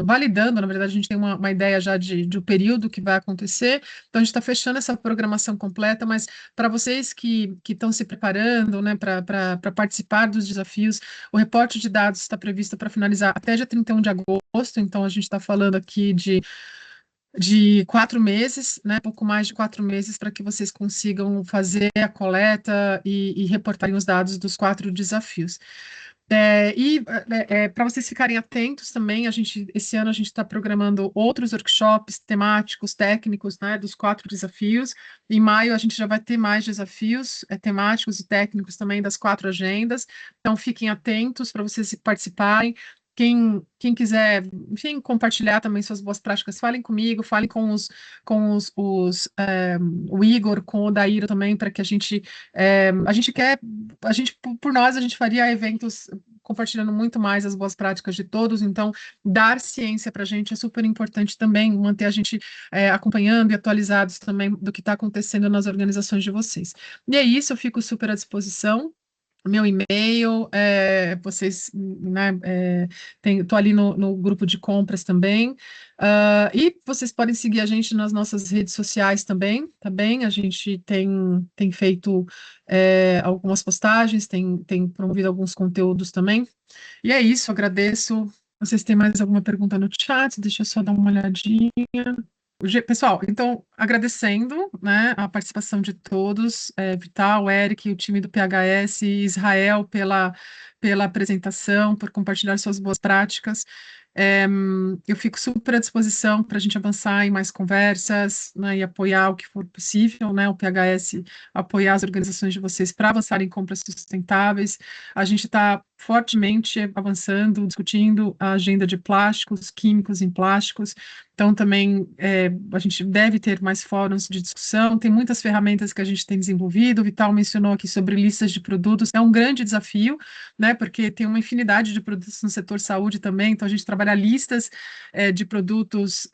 validando, na verdade, a gente tem uma ideia já de um período que vai acontecer, então a gente está fechando essa programação completa, mas para vocês que estão se preparando, né, para participar dos desafios, o reporte de dados está previsto para finalizar até dia 31 de agosto, então a gente está falando aqui de 4 meses, né, pouco mais de 4 meses, para que vocês consigam fazer a coleta e reportarem os dados dos 4 desafios. Para vocês ficarem atentos também, esse ano a gente está programando outros workshops temáticos, técnicos, né, dos 4 desafios. Em maio a gente já vai ter mais desafios temáticos e técnicos também das 4 agendas. Então fiquem atentos para vocês participarem. Quem quiser, enfim, compartilhar também suas boas práticas, falem comigo, falem com o Igor, com o Daíro também, para que por nós, a gente faria eventos compartilhando muito mais as boas práticas de todos, então dar ciência para a gente é super importante também, manter a gente acompanhando e atualizados também do que está acontecendo nas organizações de vocês. E é isso, eu fico super à disposição. Meu e-mail, vocês, né, estou ali no grupo de compras também, e vocês podem seguir a gente nas nossas redes sociais também, tá bem? A gente tem feito algumas postagens, tem promovido alguns conteúdos também, e é isso, agradeço. Vocês têm mais alguma pergunta no chat? Deixa eu só dar uma olhadinha. Pessoal, então, agradecendo, né, a participação de todos, Vital, Eric, o time do PHS, Israel, pela apresentação, por compartilhar suas boas práticas. Eu fico super à disposição para a gente avançar em mais conversas, né, e apoiar o que for possível, né, o PHS apoiar as organizações de vocês para avançar em compras sustentáveis. A gente está fortemente avançando, discutindo a agenda de plásticos, químicos em plásticos. Então, também a gente deve ter mais fóruns de discussão, tem muitas ferramentas que a gente tem desenvolvido, o Vital mencionou aqui sobre listas de produtos, é um grande desafio, né, porque tem uma infinidade de produtos no setor saúde também, então a gente trabalhar listas de produtos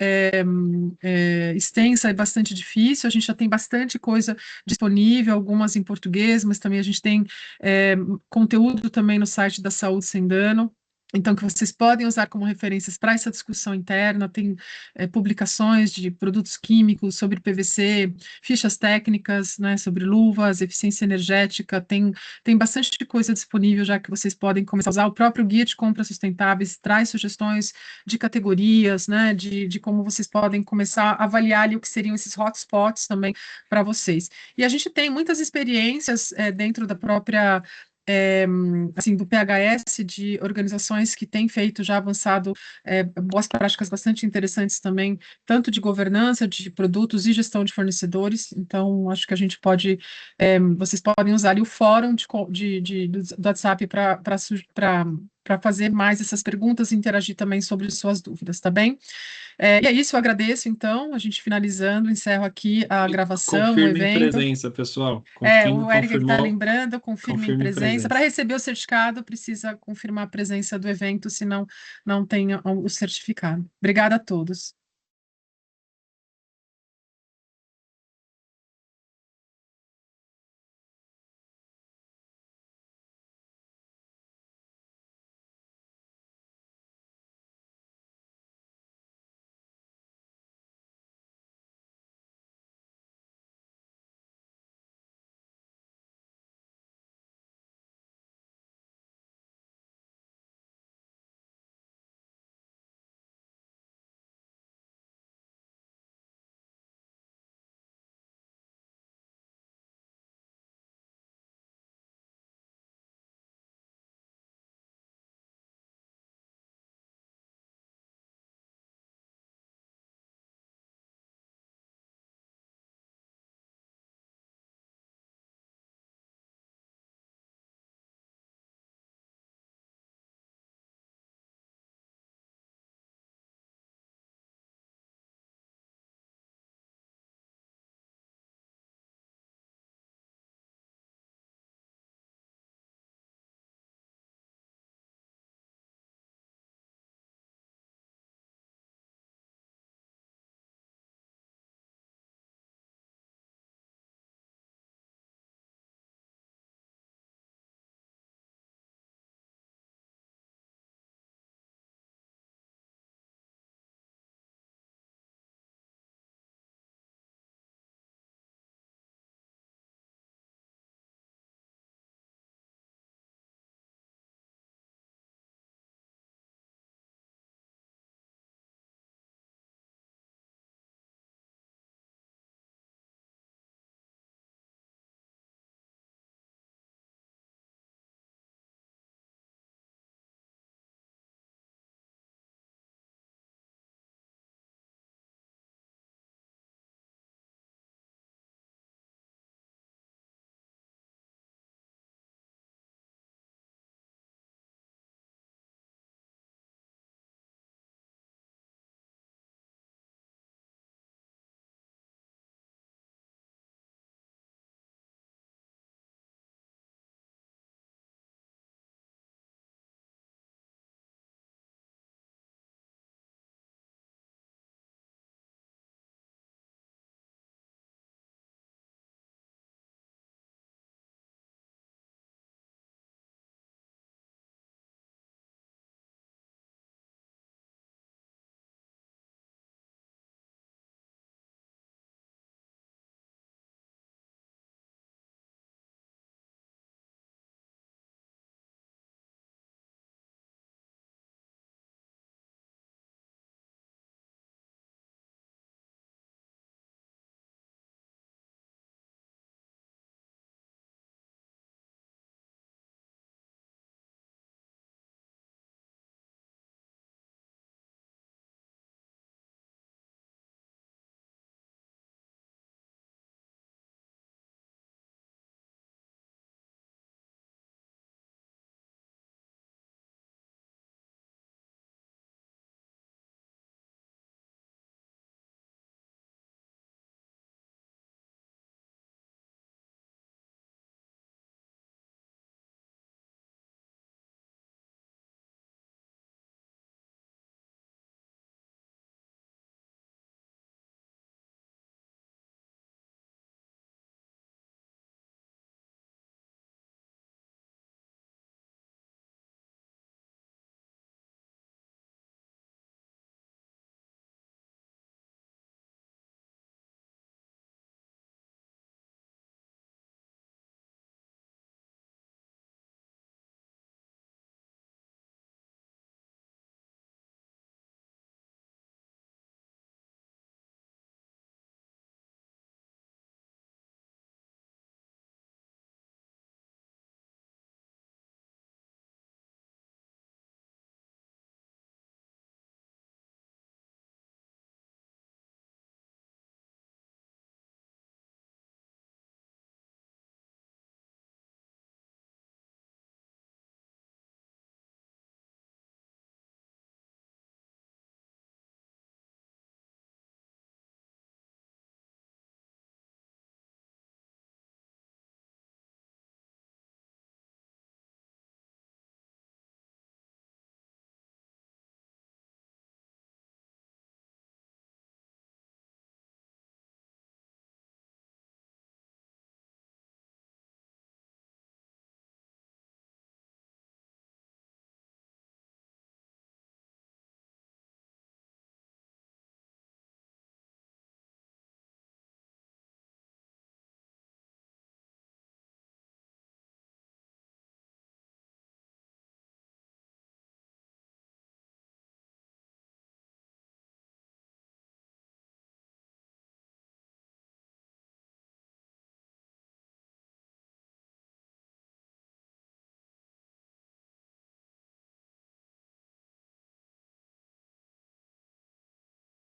extensa é bastante difícil, a gente já tem bastante coisa disponível, algumas em português, mas também a gente tem conteúdo também no site da Saúde Sem Dano, então, que vocês podem usar como referências para essa discussão interna, tem publicações de produtos químicos sobre PVC, fichas técnicas, né, sobre luvas, eficiência energética, tem bastante coisa disponível já que vocês podem começar a usar. O próprio Guia de Compras Sustentáveis traz sugestões de categorias, né, de como vocês podem começar a avaliar ali o que seriam esses hotspots também para vocês. E a gente tem muitas experiências dentro da própria assim, do PHS, de organizações que têm feito, já avançado, boas práticas bastante interessantes também, tanto de governança, de produtos e gestão de fornecedores, então, acho que a gente pode, vocês podem usar ali o fórum do WhatsApp para fazer mais essas perguntas e interagir também sobre suas dúvidas, tá bem? E é isso, eu agradeço, então, a gente finalizando, encerro aqui a gravação, o Confirme em evento. presença, pessoal. O Eric está lembrando, confirme em presença. Para presença. receber o certificado, precisa confirmar a presença do evento, senão não tem o certificado. Obrigada a todos.